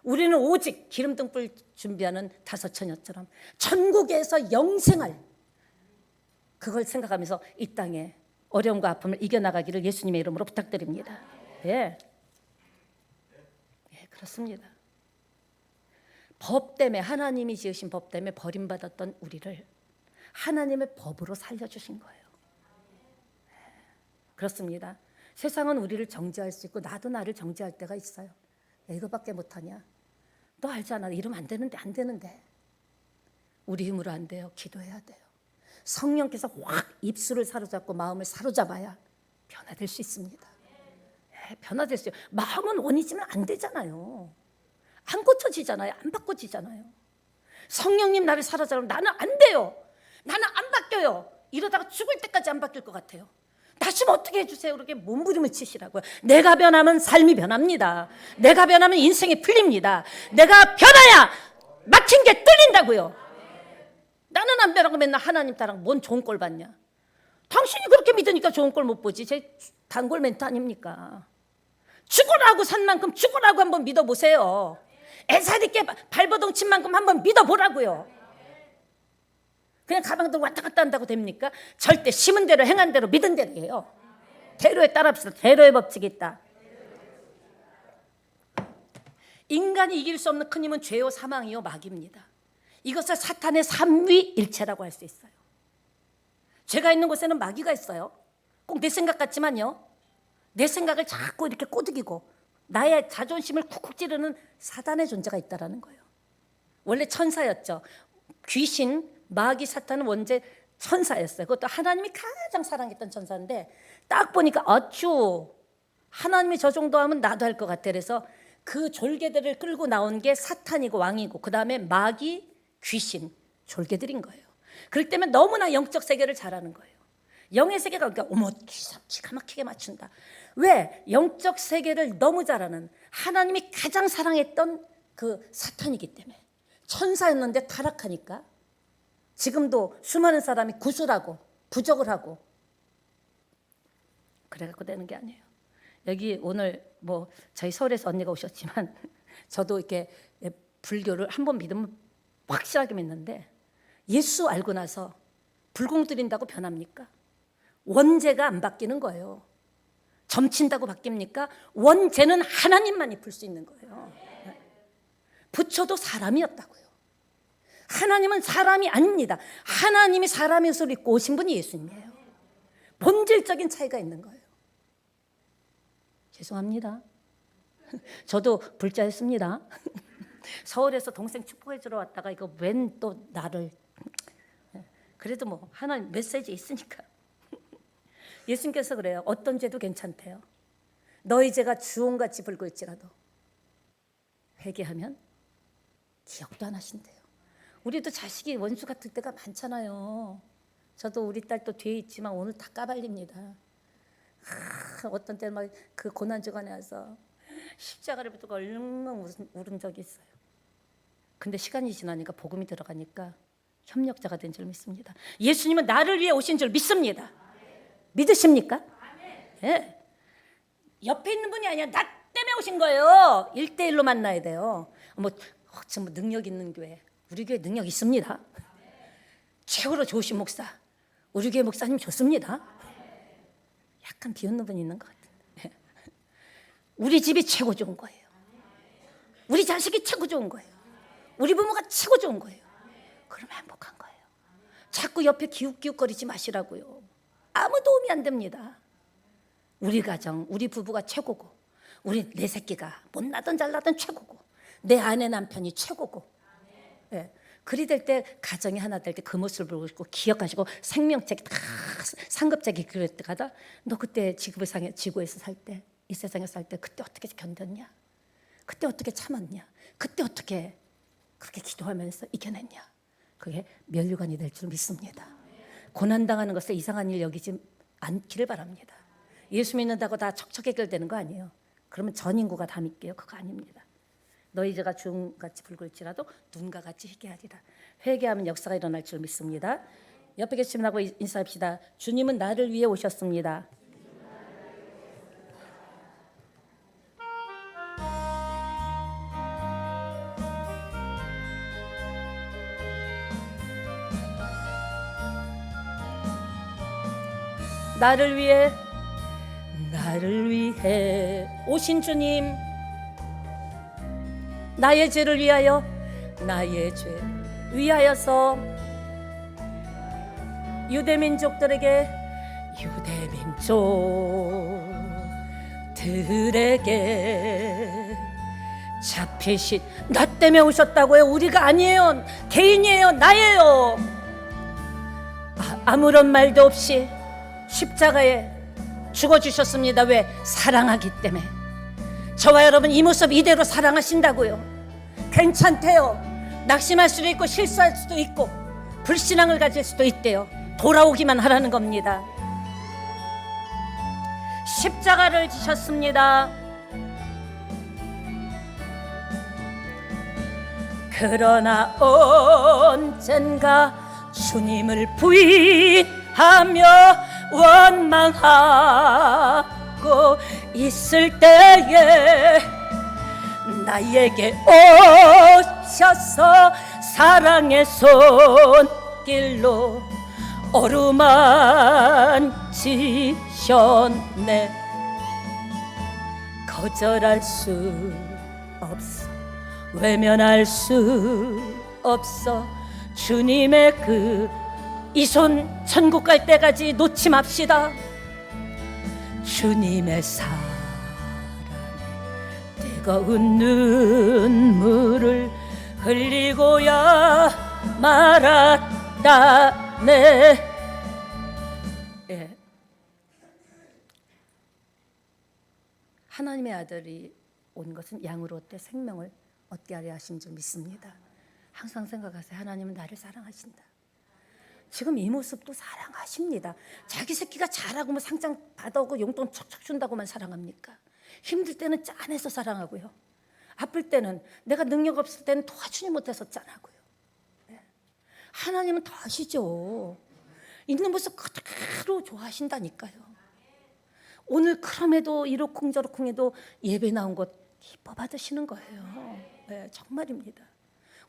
우리는 오직 기름등불 준비하는 다섯 처녀처럼 천국에서 영생할 그걸 생각하면서 이 땅에 어려움과 아픔을 이겨나가기를 예수님의 이름으로 부탁드립니다. 예. 그렇습니다. 법 때문에, 하나님이 지으신 법 때문에 버림받았던 우리를 하나님의 법으로 살려주신 거예요. 그렇습니다. 세상은 우리를 정죄할 수 있고 나도 나를 정죄할 때가 있어요. 야, 이거밖에 못하냐? 너 알잖아. 이러면 안 되는데 안 되는데. 우리 힘으로 안 돼요. 기도해야 돼요. 성령께서 확 입술을 사로잡고 마음을 사로잡아야 변화될 수 있습니다. 네, 변화될 수 있어요. 마음은 원이지만 안 되잖아요. 안 고쳐지잖아요. 안 바꿔지잖아요. 성령님 나를 사로잡으면 나는 안 돼요. 나는 안 바뀌어요. 이러다가 죽을 때까지 안 바뀔 것 같아요. 다시 어떻게 해주세요. 그렇게 몸부림을 치시라고요. 내가 변하면 삶이 변합니다. 내가 변하면 인생이 풀립니다. 내가 변해야 막힌 게 뚫린다고요. 나는 안 변하고 맨날 하나님 따라 뭔 좋은 꼴 봤냐. 당신이 그렇게 믿으니까 좋은 꼴 못 보지. 제 단골 멘트 아닙니까? 죽으라고 산 만큼 죽으라고 한번 믿어보세요. 애살 있게 발버둥 친 만큼 한번 믿어보라고요. 그냥 가방 들고 왔다 갔다 한다고 됩니까? 절대 심은 대로 행한 대로 믿은 대로 해요. 대로에 따라합시다. 대로의 법칙이 있다. 인간이 이길 수 없는 큰 힘은 죄요 사망이요 마귀입니다. 이것을 사탄의 삼위일체라고 할 수 있어요. 죄가 있는 곳에는 마귀가 있어요. 꼭 내 생각 같지만요. 내 생각을 자꾸 이렇게 꼬드기고 나의 자존심을 쿡쿡 찌르는 사단의 존재가 있다라는 거예요. 원래 천사였죠. 귀신, 마귀, 사탄은 원래 천사였어요. 그것도 하나님이 가장 사랑했던 천사인데 딱 보니까 어쭈 하나님이 저 정도 하면 나도 할 것 같아. 그래서 그 졸개들을 끌고 나온 게 사탄이고 왕이고 그 다음에 마귀, 귀신, 졸개들인 거예요. 그렇기 때문에 너무나 영적 세계를 잘하는 거예요. 영의 세계가 그러니까 어머 기가 막히게 맞춘다. 왜? 영적 세계를 너무 잘하는 하나님이 가장 사랑했던 그 사탄이기 때문에. 천사였는데 타락하니까 지금도 수많은 사람이 구술하고 부적을 하고 그래갖고 되는 게 아니에요. 여기 오늘 뭐 저희 서울에서 언니가 오셨지만 저도 이렇게 불교를 한번 믿으면 확실하게 믿는데 예수 알고 나서 불공 드린다고 변합니까? 원죄가 안 바뀌는 거예요. 점친다고 바뀝니까? 원죄는 하나님만이 풀 수 있는 거예요. 부처도 사람이었다고요. 하나님은 사람이 아닙니다. 하나님이 사람의 옷을 입고 오신 분이 예수님이에요. 본질적인 차이가 있는 거예요. 죄송합니다. 저도 불자였습니다. 서울에서 동생 축복해 주러 왔다가 이거 웬 또 나를. 그래도 뭐 하나님 메시지 있으니까. 예수님께서 그래요. 어떤 죄도 괜찮대요. 너희 죄가 주홍같이 붉을지라도 회개하면 기억도 안 하신대요. 우리도 자식이 원수 같을 때가 많잖아요. 저도 우리 딸 또 뒤에 있지만 오늘 다 까발립니다. 어떤 때는 막 그 고난 주간에 와서 십자가를 붙들고 얼렁 울은 적이 있어요. 근데 시간이 지나니까 복음이 들어가니까 협력자가 된 줄 믿습니다. 예수님은 나를 위해 오신 줄 믿습니다. 믿으십니까? 예. 옆에 있는 분이 아니라 나 때문에 오신 거예요. 1대1로 만나야 돼요. 정말 능력 있는 교회. 우리 교회 능력 있습니다. 최고로 좋으신 목사. 우리 교회 목사님 좋습니다. 약간 비웃는 분이 있는 것 같은데. 우리 집이 최고 좋은 거예요. 우리 자식이 최고 좋은 거예요. 우리 부모가 최고 좋은 거예요. 그러면 행복한 거예요. 자꾸 옆에 기웃기웃거리지 마시라고요. 아무 도움이 안 됩니다. 우리 가정, 우리 부부가 최고고 우리 내 새끼가 못나든 잘나든 최고고 내 아내 남편이 최고고 예. 그리 될 때 가정이 하나 될 때 그 모습을 보고 기억하시고 생명책이 다 상급자기 그럴 때 가다 너 그때 지구에서 살 때 이 세상에 살 때 그때 어떻게 견뎠냐? 그때 어떻게 참았냐? 그때 어떻게 그렇게 기도하면서 이겨냈냐? 그게 면류관이 될 줄 믿습니다. 고난당하는 것을 이상한 일 여기지 않기를 바랍니다. 예수 믿는다고 다 척척 해결되는 거 아니에요. 그러면 전 인구가 다 믿게요. 그거 아닙니다. 너희 죄가 주홍같이 붉을지라도 눈과 같이 희게하리라. 회개하면 역사가 일어날 줄 믿습니다. 옆에 계신 분하고 인사합시다. 주님은 나를 위해 오셨습니다. 나를 위해 오신 주님 나의 죄를 위하여, 나의 죄 위하여서 유대민족들에게, 유대민족들에게 잡히신, 나 때문에 오셨다고요? 우리가 아니에요. 개인이에요. 나예요. 아무런 말도 없이 십자가에 죽어주셨습니다. 왜? 사랑하기 때문에. 저와 여러분 이 모습 이대로 사랑하신다고요. 괜찮대요. 낙심할 수도 있고 실수할 수도 있고 불신앙을 가질 수도 있대요. 돌아오기만 하라는 겁니다. 십자가를 지셨습니다. 그러나 언젠가 주님을 부인하며 원망하고 있을 때에 나에게 오셔서 사랑의 손길로 어루만지셨네. 거절할 수 없어, 외면할 수 없어. 주님의 이 손 천국 갈 때까지 놓지 맙시다. 주님의 사랑에 뜨거운 눈물을 흘리고야 말았다네. 예. 하나님의 아들이 온 것은 양으로 얻되 생명을 얻게 하려 하신 줄 믿습니다. 항상 생각하세요. 하나님은 나를 사랑하신다. 지금 이 모습도 사랑하십니다. 자기 새끼가 잘하고 뭐 상장 받아오고 용돈 척척 준다고만 사랑합니까? 힘들 때는 짠해서 사랑하고요. 아플 때는, 내가 능력 없을 때는 도와주지 못해서 짠하고요. 네. 하나님은 더 하시죠. 있는 모습 그대로 좋아하신다니까요. 오늘 그럼에도 이러쿵저러쿵해도 예배 나온 것 기뻐 받으시는 거예요. 네, 정말입니다.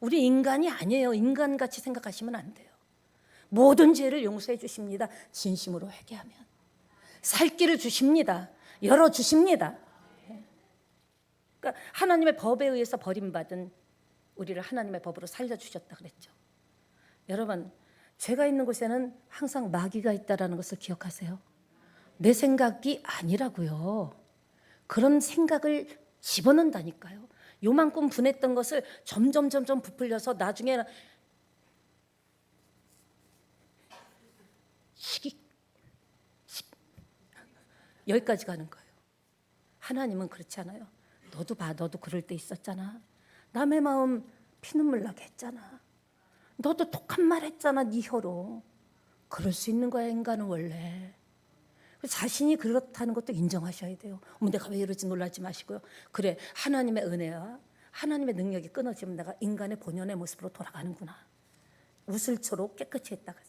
우리 인간이 아니에요. 인간같이 생각하시면 안 돼요. 모든 죄를 용서해 주십니다. 진심으로 회개하면. 살 길을 주십니다. 열어주십니다. 그러니까 하나님의 법에 의해서 버림받은 우리를 하나님의 법으로 살려주셨다 그랬죠. 여러분, 죄가 있는 곳에는 항상 마귀가 있다는 것을 기억하세요. 내 생각이 아니라고요. 그런 생각을 집어넣는다니까요. 요만큼 분했던 것을 점점 부풀려서 나중에 여기까지 가는 거예요. 하나님은 그렇지 않아요. 너도 봐, 너도 그럴 때 있었잖아. 남의 마음 피눈물 나게 했잖아. 너도 독한 말 했잖아, 네 혀로. 그럴 수 있는 거야, 인간은 원래. 자신이 그렇다는 것도 인정하셔야 돼요. 내가 왜 이러지 놀라지 마시고요. 그래, 하나님의 은혜와 하나님의 능력이 끊어지면 내가 인간의 본연의 모습으로 돌아가는구나. 우슬초록 깨끗이 했다가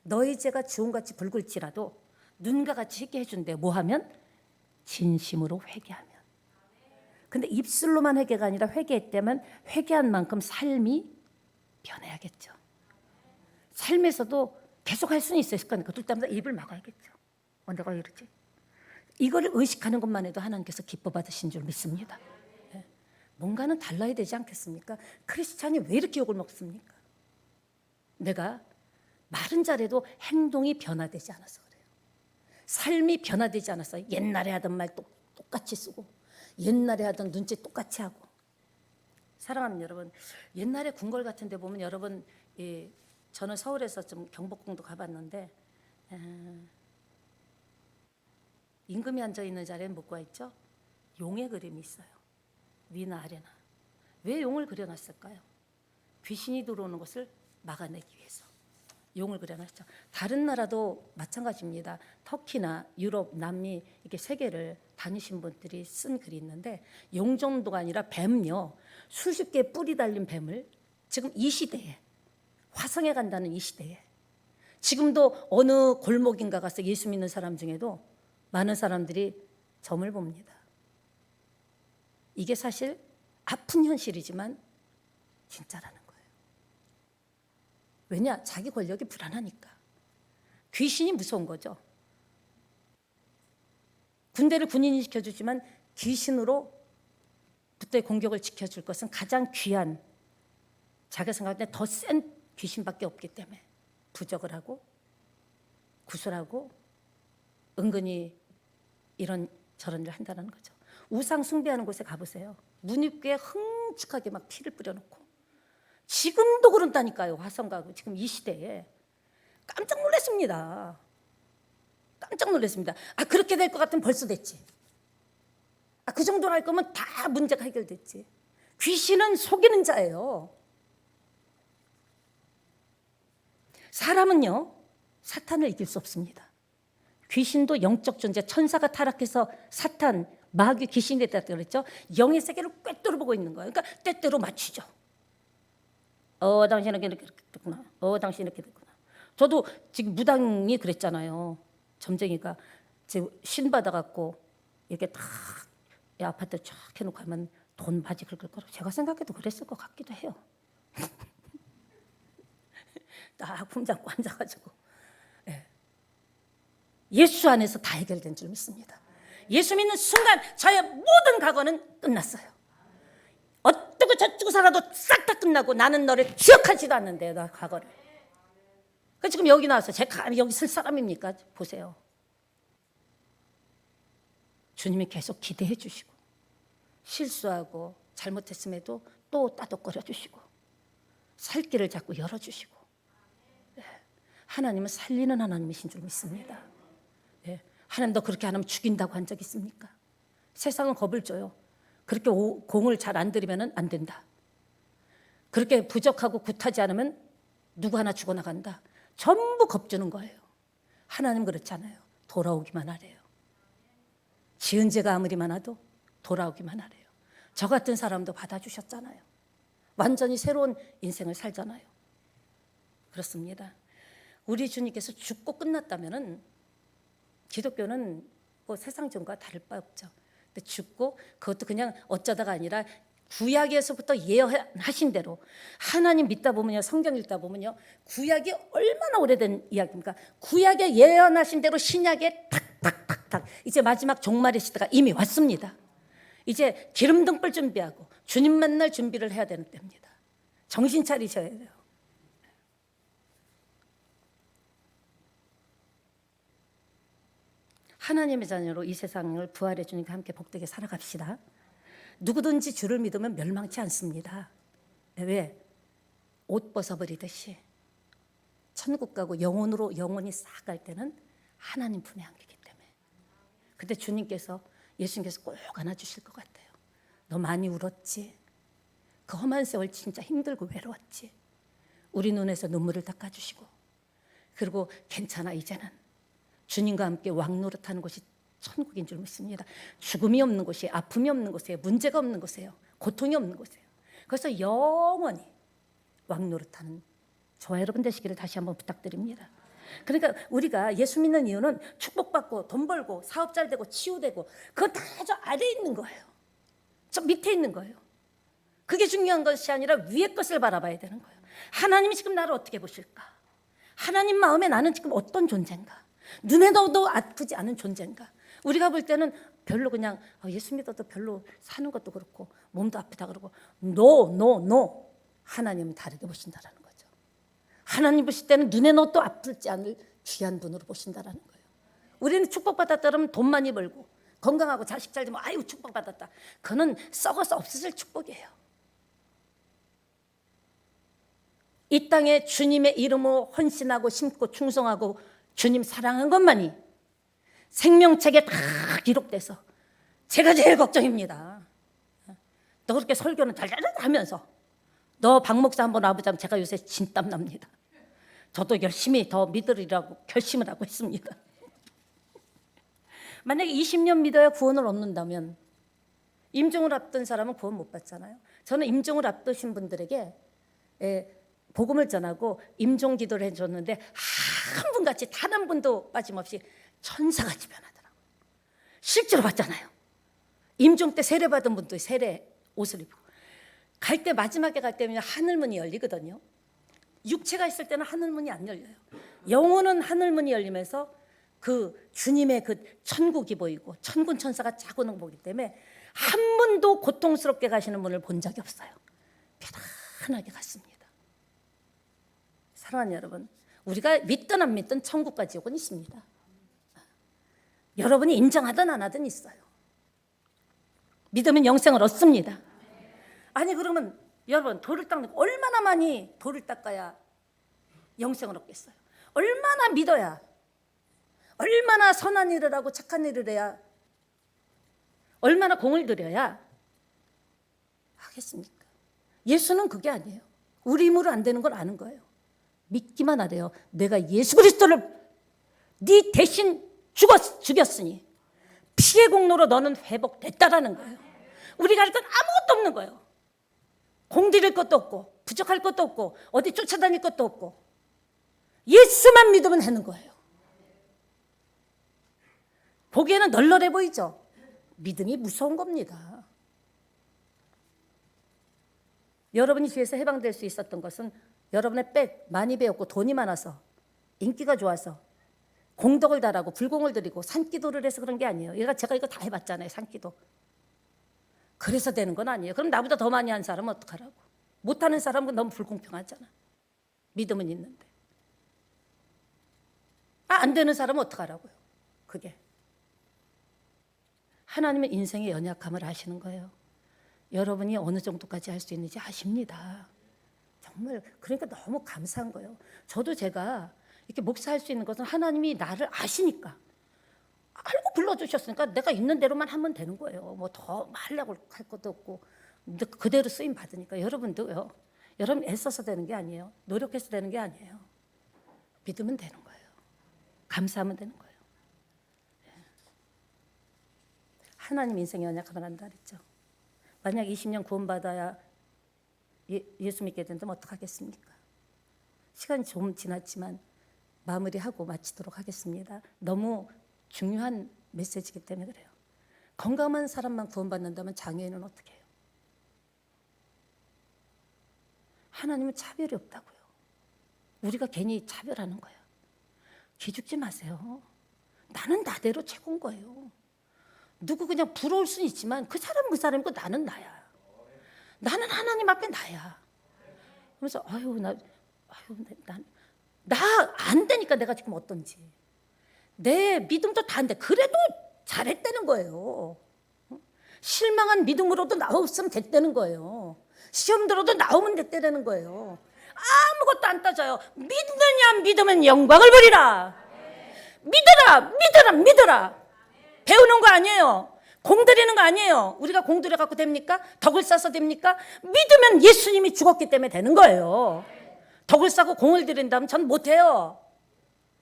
너희 죄가 주홍같이 붉을지라도 눈과 같이 희게 해준대. 뭐 하면? 진심으로 회개하면. 근데 입술로만 회개가 아니라 회개했다면 회개한 만큼 삶이 변해야겠죠. 삶에서도 계속 할 수는 있을 거니까 둘 때마다 입을 막아야겠죠. 내가 왜 이러지? 이거를 의식하는 것만 해도 하나님께서 기뻐 받으신 줄 믿습니다. 네. 뭔가는 달라야 되지 않겠습니까? 크리스찬이 왜 이렇게 욕을 먹습니까? 내가 말은 잘해도 행동이 변화되지 않아서 그래요. 삶이 변화되지 않아서 옛날에 하던 말 똑같이 쓰고 옛날에 하던 눈치 똑같이 하고. 사랑하는 여러분, 옛날에 궁궐 같은 데 보면 여러분, 저는 서울에서 좀 경복궁도 가봤는데 임금이 앉아있는 자리에는 뭐가 있죠? 용의 그림이 있어요. 위나 아래나. 왜 용을 그려놨을까요? 귀신이 들어오는 것을 막아내기 위해서 용을 그려놨죠. 다른 나라도 마찬가지입니다. 터키나 유럽, 남미 이렇게 세계를 다니신 분들이 쓴 글이 있는데 용 정도가 아니라 뱀요. 수십 개의 뿔이 달린 뱀을 지금 이 시대에 화성에 간다는 이 시대에 지금도 어느 골목인가 가서 예수 믿는 사람 중에도 많은 사람들이 점을 봅니다. 이게 사실 아픈 현실이지만 진짜라는 거예요. 왜냐? 자기 권력이 불안하니까. 귀신이 무서운 거죠. 군대를 군인이 시켜주지만 귀신으로 부터의 공격을 지켜줄 것은 가장 귀한, 자기가 생각할 때 더 센 귀신밖에 없기 때문에 부적을 하고 구술하고 은근히 이런 저런 일을 한다는 거죠. 우상 숭배하는 곳에 가보세요. 문입구에 흥축하게 막 피를 뿌려놓고, 지금도 그런다니까요. 화성 가고 지금 이 시대에. 깜짝 놀랐습니다. 깜짝 놀랐습니다. 그렇게 될 것 같으면 벌써 됐지. 그 정도로 할 거면 다 문제가 해결됐지. 귀신은 속이는 자예요. 사람은요, 사탄을 이길 수 없습니다. 귀신도 영적 존재, 천사가 타락해서 사탄, 마귀, 귀신이 됐다 그랬죠. 영의 세계를 꿰뚫어 보고 있는 거예요. 그러니까 때때로 맞추죠. 당신은 이렇게 됐구나. 당신 이렇게 됐구나. 저도 지금 무당이 그랬잖아요. 점쟁이가 지금 신 받아갖고 이렇게 딱 아파트 쫙 해놓고 하면 돈 바지 긁을 거라고 제가 생각해도 그랬을 것 같기도 해요. 딱 품잡고 앉아가지고. 예수 안에서 다 해결된 줄 믿습니다. 예수 믿는 순간 저의 모든 과거는 끝났어요. 어쩌고 저쩌고 살아도 싹 다 끝나고 나는 너를 기억하지도 않는데, 나 과거를. 그러니까 지금 여기 나와서 제가 여기 쓸 사람입니까? 보세요. 주님이 계속 기대해 주시고, 실수하고 잘못했음에도 또 따독거려 주시고, 살 길을 자꾸 열어주시고. 하나님은 살리는 하나님이신 줄 믿습니다. 하나님도 그렇게 안 하면 죽인다고 한 적 있습니까? 세상은 겁을 줘요. 그렇게 공을 잘 안 들이면 안 된다. 그렇게 부족하고 굿하지 않으면 누구 하나 죽어나간다. 전부 겁주는 거예요. 하나님 그렇지 않아요. 돌아오기만 하래요. 지은 죄가 아무리 많아도 돌아오기만 하래요. 저 같은 사람도 받아주셨잖아요. 완전히 새로운 인생을 살잖아요. 그렇습니다. 우리 주님께서 죽고 끝났다면은, 기독교는 뭐 세상 종과 다를 바 없죠. 근데 죽고 그것도 그냥 어쩌다가 아니라 구약에서부터 예언하신 대로, 하나님 믿다 보면요, 성경 읽다 보면요, 구약이 얼마나 오래된 이야기입니까? 구약에 예언하신 대로 신약에 탁탁탁탁 이제 마지막 종말의 시대가 이미 왔습니다. 이제 기름등불 준비하고 주님 만날 준비를 해야 되는 때입니다. 정신 차리셔야 돼요. 하나님의 자녀로 이 세상을 부활해 주님과 함께 복되게 살아갑시다. 누구든지 주를 믿으면 멸망치 않습니다. 왜? 옷 벗어버리듯이 천국 가고 영혼으로 영혼이 싹 갈 때는 하나님 품에 안기기 때문에. 근데 주님께서, 예수님께서 꼭 안아주실 것 같아요. 너 많이 울었지? 그 험한 세월 진짜 힘들고 외로웠지? 우리 눈에서 눈물을 닦아주시고, 그리고 괜찮아, 이제는 주님과 함께 왕노릇하는 곳이 천국인 줄 믿습니다. 죽음이 없는 곳이, 아픔이 없는 곳이에요. 문제가 없는 곳이에요. 고통이 없는 곳이에요. 그래서 영원히 왕노릇하는 저와 여러분 되시기를 다시 한번 부탁드립니다. 그러니까 우리가 예수 믿는 이유는 축복받고 돈 벌고 사업 잘 되고 치유되고, 그건 다 저 아래에 있는 거예요. 저 밑에 있는 거예요. 그게 중요한 것이 아니라 위의 것을 바라봐야 되는 거예요. 하나님이 지금 나를 어떻게 보실까? 하나님 마음에 나는 지금 어떤 존재인가? 눈에 넣어도 아프지 않은 존재인가? 우리가 볼 때는 별로 그냥 예수 믿어도 별로 사는 것도 그렇고 몸도 아프다 그러고, No. 하나님은 다르게 보신다라는 거죠. 하나님 보실 때는 눈에 넣어도 아프지 않을 귀한 분으로 보신다라는 거예요. 우리는 축복받았다 그러면 돈 많이 벌고 건강하고 자식 잘 되면 아유 축복받았다. 그거는 썩어서 없어질 축복이에요. 이 땅에 주님의 이름으로 헌신하고 심고 충성하고 주님 사랑한 것만이 생명책에 다 기록돼서, 제가 제일 걱정입니다. 너 그렇게 설교는 달달 하면서 너 박 목사 한번 와보자면 제가 요새 진땀 납니다. 저도 열심히 더 믿으리라고 결심을 하고 있습니다. 만약에 20년 믿어야 구원을 얻는다면, 임종을 앞둔 사람은 구원 못 받잖아요. 저는 임종을 앞두신 분들에게 복음을 전하고 임종 기도를 해줬는데 한 분같이 단 한 분도 빠짐없이 천사같이 변하더라고요. 실제로 봤잖아요. 임종 때 세례 받은 분도 세례 옷을 입고, 갈 때 마지막에 갈 때면 하늘문이 열리거든요. 육체가 있을 때는 하늘문이 안 열려요. 영혼은 하늘문이 열리면서 그 주님의 그 천국이 보이고 천군 천사가 쫙 오는 거 보기 때문에 한 번도 고통스럽게 가시는 분을 본 적이 없어요. 편안하게 갔습니다. 사랑하는 여러분, 우리가 믿든 안 믿든 천국과 지옥은 있습니다. 여러분이 인정하든 안 하든 있어요. 믿으면 영생을 얻습니다. 아니 그러면 여러분, 돌을 닦는 거 얼마나 많이 돌을 닦아야 영생을 얻겠어요? 얼마나 믿어야, 얼마나 선한 일을 하고 착한 일을 해야, 얼마나 공을 들여야 하겠습니까? 예수는 그게 아니에요. 우리 힘으로 안 되는 걸 아는 거예요. 믿기만 하래요. 내가 예수 그리스도를 네 대신 죽였으니 피의 공로로 너는 회복됐다라는 거예요. 우리가 할 건 아무것도 없는 거예요. 공들일 것도 없고 부족할 것도 없고 어디 쫓아다닐 것도 없고 예수만 믿으면 하는 거예요. 보기에는 널널해 보이죠? 믿음이 무서운 겁니다. 여러분이 주에서 해방될 수 있었던 것은 여러분의 많이 배웠고 돈이 많아서 인기가 좋아서 공덕을 달하고 불공을 들이고 산기도를 해서 그런 게 아니에요. 제가 이거 다 해봤잖아요. 산기도. 그래서 되는 건 아니에요. 그럼 나보다 더 많이 한 사람은 어떡하라고. 못하는 사람은 너무 불공평하잖아. 믿음은 있는데. 안 되는 사람은 어떡하라고요. 그게. 하나님은 인생의 연약함을 아시는 거예요. 여러분이 어느 정도까지 할 수 있는지 아십니다. 정말 그러니까 너무 감사한 거예요. 저도 제가 이렇게 목사할 수 있는 것은 하나님이 나를 아시니까, 알고 불러주셨으니까 내가 있는 대로만 하면 되는 거예요. 뭐 더 하려고 할 것도 없고 그대로 쓰임 받으니까. 여러분도요. 여러분 애써서 되는 게 아니에요. 노력해서 되는 게 아니에요. 믿으면 되는 거예요. 감사하면 되는 거예요. 하나님 인생의 연약함을 안다 그랬죠. 만약 20년 구원받아야 예수 믿게 된다면 어떡하겠습니까? 시간이 좀 지났지만 마무리하고 마치도록 하겠습니다. 너무 중요한 메시지이기 때문에 그래요. 건강한 사람만 구원받는다면 장애인은 어떻게 해요? 하나님은 차별이 없다고요. 우리가 괜히 차별하는 거예요. 기죽지 마세요. 나는 나대로 최고인 거예요. 누구 그냥 부러울 수는 있지만 그 사람이고 나는 나야. 나는 하나님 앞에 나야. 그래서 나 안 되니까 내가 지금 어떤지. 내 믿음도 다 안 돼. 그래도 잘했다는 거예요. 실망한 믿음으로도 나왔으면 됐다는 거예요. 시험 들어도 나오면 됐다는 거예요. 아무것도 안 따져요. 믿느냐 안 믿으면 영광을 버리라. 믿어라. 배우는 거 아니에요. 공들이는 거 아니에요. 우리가 공들여 갖고 됩니까? 덕을 쌓아서 됩니까? 믿으면 예수님이 죽었기 때문에 되는 거예요. 덕을 쌓고 공을 들인다면 전 못해요.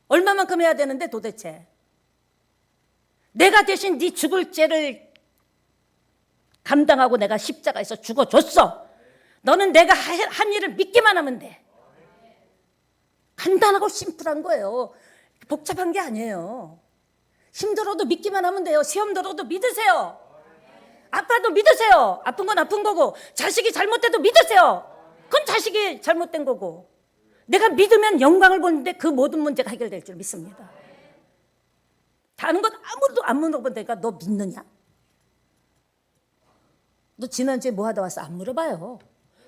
얼마만큼 해야 되는데 도대체. 내가 대신 네 죽을 죄를 감당하고 내가 십자가에서 죽어줬어. 너는 내가 한 일을 믿기만 하면 돼. 간단하고 심플한 거예요. 복잡한 게 아니에요. 힘들어도 믿기만 하면 돼요. 시험 들어도 믿으세요. 아파도 믿으세요. 아픈 건 아픈 거고, 자식이 잘못돼도 믿으세요. 그건 자식이 잘못된 거고, 내가 믿으면 영광을 보는데 그 모든 문제가 해결될 줄 믿습니다. 다른 건 아무도 안 물어본다니까. 너 믿느냐? 너 지난주에 뭐 하다 왔어? 안 물어봐요.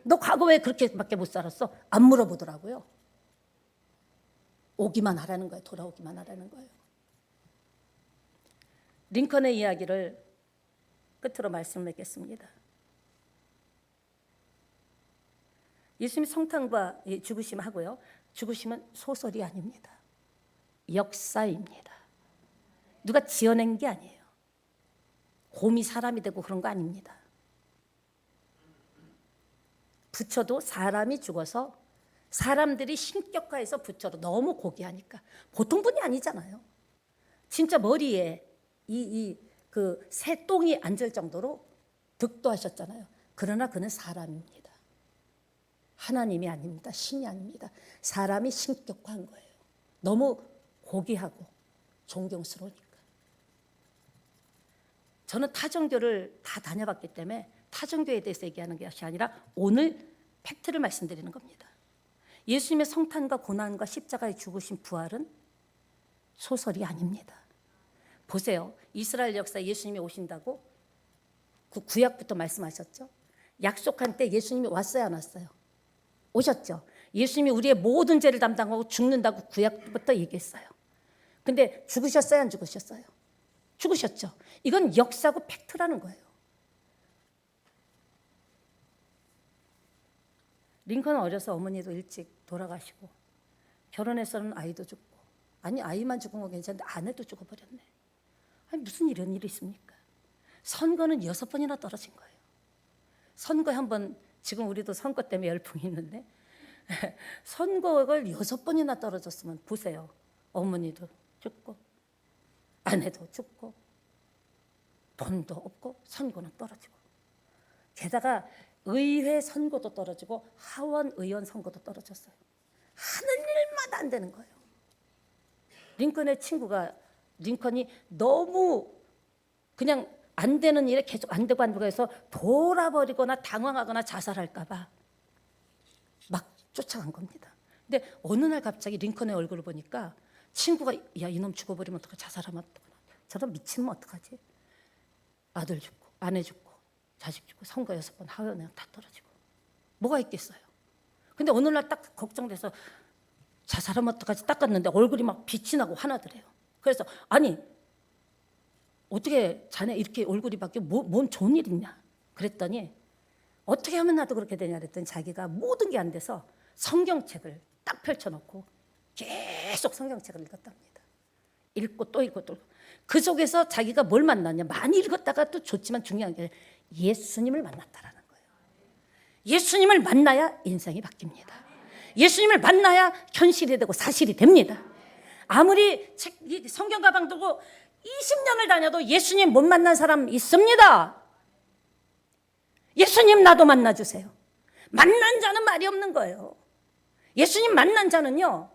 너 과거 왜 그렇게밖에 못 살았어? 안 물어보더라고요. 오기만 하라는 거예요. 돌아오기만 하라는 거예요. 링컨의 이야기를 끝으로 말씀드리겠습니다. 예수님이 성탄과 죽으심 하고요. 죽으심은 소설이 아닙니다. 역사입니다. 누가 지어낸 게 아니에요. 곰이 사람이 되고 그런 거 아닙니다. 부처도 사람이 죽어서 사람들이 신격화해서 부처로 너무 고귀하니까 보통 분이 아니잖아요. 진짜 머리에 그 새똥이 앉을 정도로 득도하셨잖아요. 그러나 그는 사람입니다. 하나님이 아닙니다. 신이 아닙니다. 사람이 신격화한 거예요. 너무 고귀하고 존경스러우니까. 저는 타종교를 다 다녀봤기 때문에 타종교에 대해서 얘기하는 것이 아니라 오늘 팩트를 말씀드리는 겁니다. 예수님의 성탄과 고난과 십자가의 죽으신 부활은 소설이 아닙니다. 보세요. 이스라엘 역사에 예수님이 오신다고 그 구약부터 말씀하셨죠. 약속한 때 예수님이 왔어요, 안 왔어요? 오셨죠. 예수님이 우리의 모든 죄를 담당하고 죽는다고 구약부터 얘기했어요. 근데 죽으셨어요, 안 죽으셨어요? 죽으셨죠. 이건 역사고 팩트라는 거예요. 링컨은 어려서 어머니도 일찍 돌아가시고 결혼해서는 아이도 죽고, 아니 아이만 죽은 건 괜찮은데 아내도 죽어버렸네. 아니 무슨 이런 일이 있습니까? 선거는 6번이나 떨어진 거예요. 선거 한번, 지금 우리도 선거 때문에 열풍이 있는데 선거를 6번이나 떨어졌으면 보세요. 어머니도 죽고 아내도 죽고 돈도 없고 선거는 떨어지고, 게다가 의회 선거도 떨어지고 하원 의원 선거도 떨어졌어요. 하는 일마다 안 되는 거예요. 링컨의 친구가, 링컨이 너무 그냥 안 되는 일에 계속 안 되고 안 되고 해서 돌아버리거나 당황하거나 자살할까 봐 막 쫓아간 겁니다. 근데 어느 날 갑자기 링컨의 얼굴을 보니까 친구가, 야 이놈 죽어버리면 어떡하지, 자살하면 어떡하나, 저런 미치면 어떡하지. 아들 죽고 아내 죽고 자식 죽고 선거 6번 하원에 다 떨어지고 뭐가 있겠어요. 근데 어느 날 딱 걱정돼서 자살하면 어떡하지 닦았는데 얼굴이 막 빛이 나고 화나더래요. 그래서 아니 어떻게 자네 이렇게 얼굴이 바뀌어, 뭔 좋은 일 있냐 그랬더니, 어떻게 하면 나도 그렇게 되냐 그랬더니 자기가 모든 게 안 돼서 성경책을 딱 펼쳐놓고 계속 성경책을 읽었답니다. 읽고 또 읽고 또 읽고. 그 속에서 자기가 뭘 만났냐, 많이 읽었다가 또 좋지만 중요한 게 예수님을 만났다라는 거예요. 예수님을 만나야 인생이 바뀝니다. 예수님을 만나야 현실이 되고 사실이 됩니다. 아무리 성경 가방 들고 20년을 다녀도 예수님 못 만난 사람 있습니다. 예수님 나도 만나주세요. 만난 자는 말이 없는 거예요. 예수님 만난 자는요,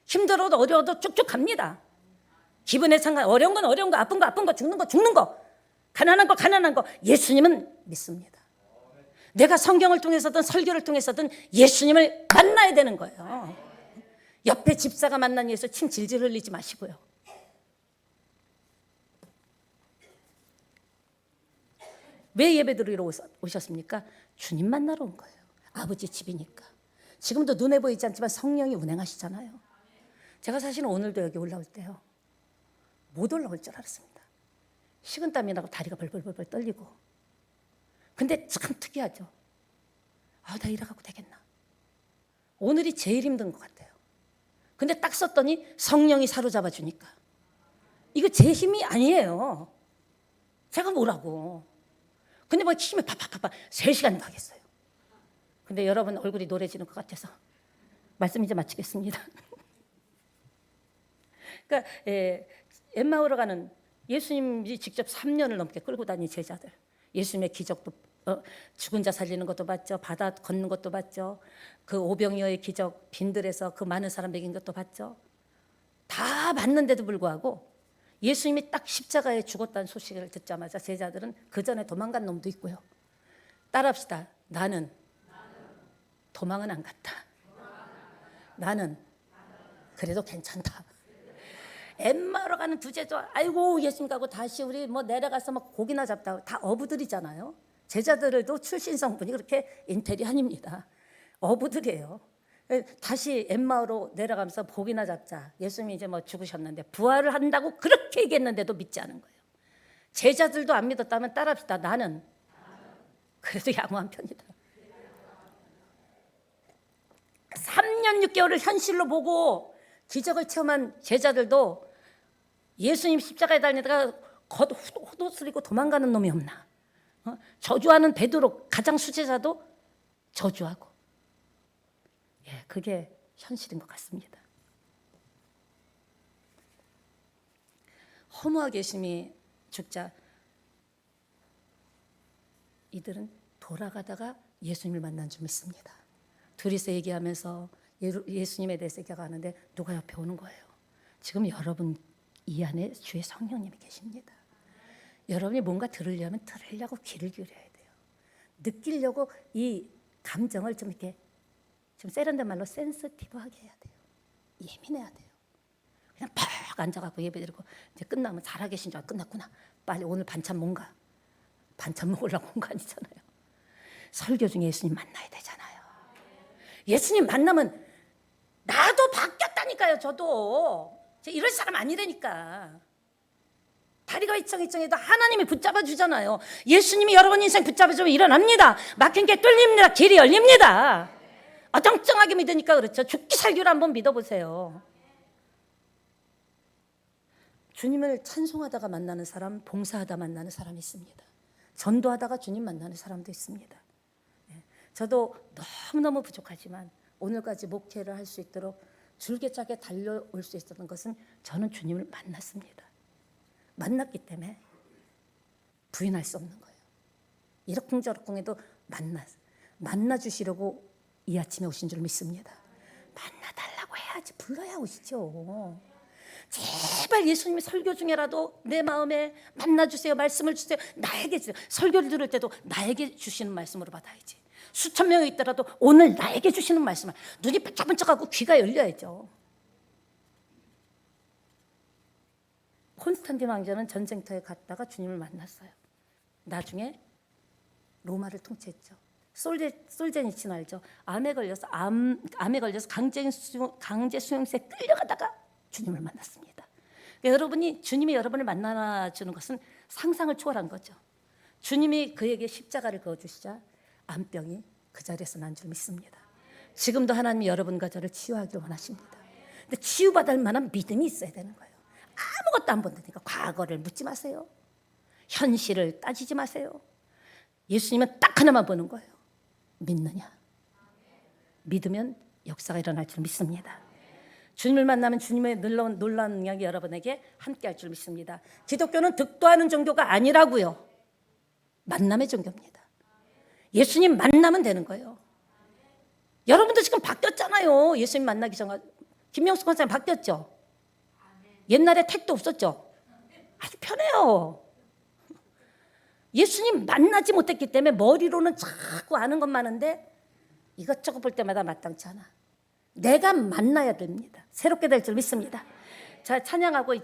힘들어도 어려워도 쭉쭉 갑니다. 기분에 상관, 어려운 건 어려운 거, 아픈 거, 죽는 거, 가난한 거, 예수님은 믿습니다. 내가 성경을 통해서든 설교를 통해서든 예수님을 만나야 되는 거예요. 옆에 집사가 만난 예수 침 질질 흘리지 마시고요. 왜 예배드리러 오셨습니까? 주님 만나러 온 거예요. 아버지 집이니까. 지금도 눈에 보이지 않지만 성령이 운행하시잖아요. 제가 사실은 오늘도 여기 올라올 때요, 못 올라올 줄 알았습니다. 식은땀이 나고 다리가 벌벌벌 떨리고. 근데 참 특이하죠. 나 일하고 되겠나. 오늘이 제일 힘든 것 같아요. 근데 딱 썼더니 성령이 사로잡아 주니까. 이거 제 힘이 아니에요. 제가 뭐라고. 근데 뭐 힘이 팍팍팍팍 3시간도 하겠어요. 근데 여러분 얼굴이 노래지는 것 같아서 말씀 이제 마치겠습니다. 그러니까 엠마오로 가는, 예수님이 직접 3년을 넘게 끌고 다닌 제자들, 예수님의 기적도, 죽은 자 살리는 것도 봤죠. 바다 걷는 것도 봤죠. 그 오병이어의 기적, 빈들에서 그 많은 사람 먹인 것도 봤죠. 다 봤는데도 불구하고 예수님이 딱 십자가에 죽었다는 소식을 듣자마자 제자들은 그 전에 도망간 놈도 있고요. 따라합시다. 나는 도망은 안 갔다. 나는 그래도 괜찮다. 엠마오로 가는 두 제자, 아이고 예수님 가고 다시 우리 뭐 내려가서 막 고기나 잡다, 다 어부들이잖아요. 제자들도 출신 성분이 그렇게 인텔이 아닙니다. 어부들이에요. 다시 엠마오로 내려가면서 고기나 잡자. 예수님이 이제 뭐 죽으셨는데 부활을 한다고 그렇게 얘기했는데도 믿지 않은 거예요. 제자들도 안 믿었다면 따라합시다. 나는 그래도 양호한 편이다. 3년 6개월을 현실로 보고 기적을 체험한 제자들도 예수님 십자가에 달리다가 헛웃으리고 도망가는 놈이 없나. 저주하는 베드로, 가장 수제자도 저주하고. 그게 현실인 것 같습니다. 허무하게 예수님이 죽자 이들은 돌아가다가 예수님을 만난 줄 믿습니다. 둘이서 얘기하면서 예수님에 대해서 얘기하는데 누가 옆에 오는 거예요. 지금 여러분 이 안에 주의 성령님이 계십니다. 여러분이 뭔가 들으려면 들으려고 귀를 기울여야 돼요. 느끼려고 이 감정을 좀 이렇게 좀 세련된 말로 센서티브하게 해야 돼요. 예민해야 돼요. 그냥 팍 앉아갖고 예배드리고 이제 끝나면 살아계신 줄 알고 끝났구나. 빨리 오늘 반찬 뭔가. 반찬 먹으려고 온 거 아니잖아요. 설교 중에 예수님 만나야 되잖아요. 예수님 만나면 나도 바뀌었다니까요. 저도 이럴 사람 아니라니까. 다리가 이청이청해도 하나님이 붙잡아 주잖아요. 예수님이 여러분 인생 붙잡아 주면 일어납니다. 막힌 게 뚫립니다. 길이 열립니다. 어정쩡하게 믿으니까 그렇죠. 죽기 살기로 한번 믿어보세요. 주님을 찬송하다가 만나는 사람, 봉사하다 만나는 사람이 있습니다. 전도하다가 주님 만나는 사람도 있습니다. 저도 너무너무 부족하지만 오늘까지 목회를 할 수 있도록 줄기차게 달려올 수 있었던 것은 저는 주님을 만났습니다. 만났기 때문에 부인할 수 없는 거예요. 이러쿵저러쿵해도 만나주시려고 이 아침에 오신 줄 믿습니다. 만나달라고 해야지 불러야 오시죠. 제발 예수님이 설교 중에라도 내 마음에 만나주세요. 말씀을 주세요. 나에게 주세요. 설교를 들을 때도 나에게 주시는 말씀으로 받아야지. 수천 명이 있더라도 오늘 나에게 주시는 말씀을 눈이 반짝반짝하고 귀가 열려야죠. 콘스탄틴 왕자는 전쟁터에 갔다가 주님을 만났어요. 나중에 로마를 통치했죠. 솔제니친 알죠? 암에 걸려서 강제 수용소에 끌려가다가 주님을 만났습니다. 그러니까 여러분이 주님이 여러분을 만나주는 것은 상상을 초월한 거죠. 주님이 그에게 십자가를 그어주시자 암병이 그 자리에서 난 줄 믿습니다. 지금도 하나님이 여러분과 저를 치유하기를 원하십니다. 근데 치유받을 만한 믿음이 있어야 되는 거예요. 아무것도 안 본다니까 과거를 묻지 마세요. 현실을 따지지 마세요. 예수님은 딱 하나만 보는 거예요. 믿느냐? 믿으면 역사가 일어날 줄 믿습니다. 주님을 만나면 주님의 놀라운 능력이 여러분에게 함께할 줄 믿습니다. 기독교는 득도하는 종교가 아니라고요. 만남의 종교입니다. 예수님 만나면 되는 거예요. 여러분도 지금 바뀌었잖아요. 예수님 만나기 전에 김명수 권사님 바뀌었죠. 옛날에 택도 없었죠. 아주 편해요. 예수님 만나지 못했기 때문에 머리로는 자꾸 아는 것 많은데 이것저것 볼 때마다 마땅치 않아. 내가 만나야 됩니다. 새롭게 될 줄 믿습니다. 자, 찬양하고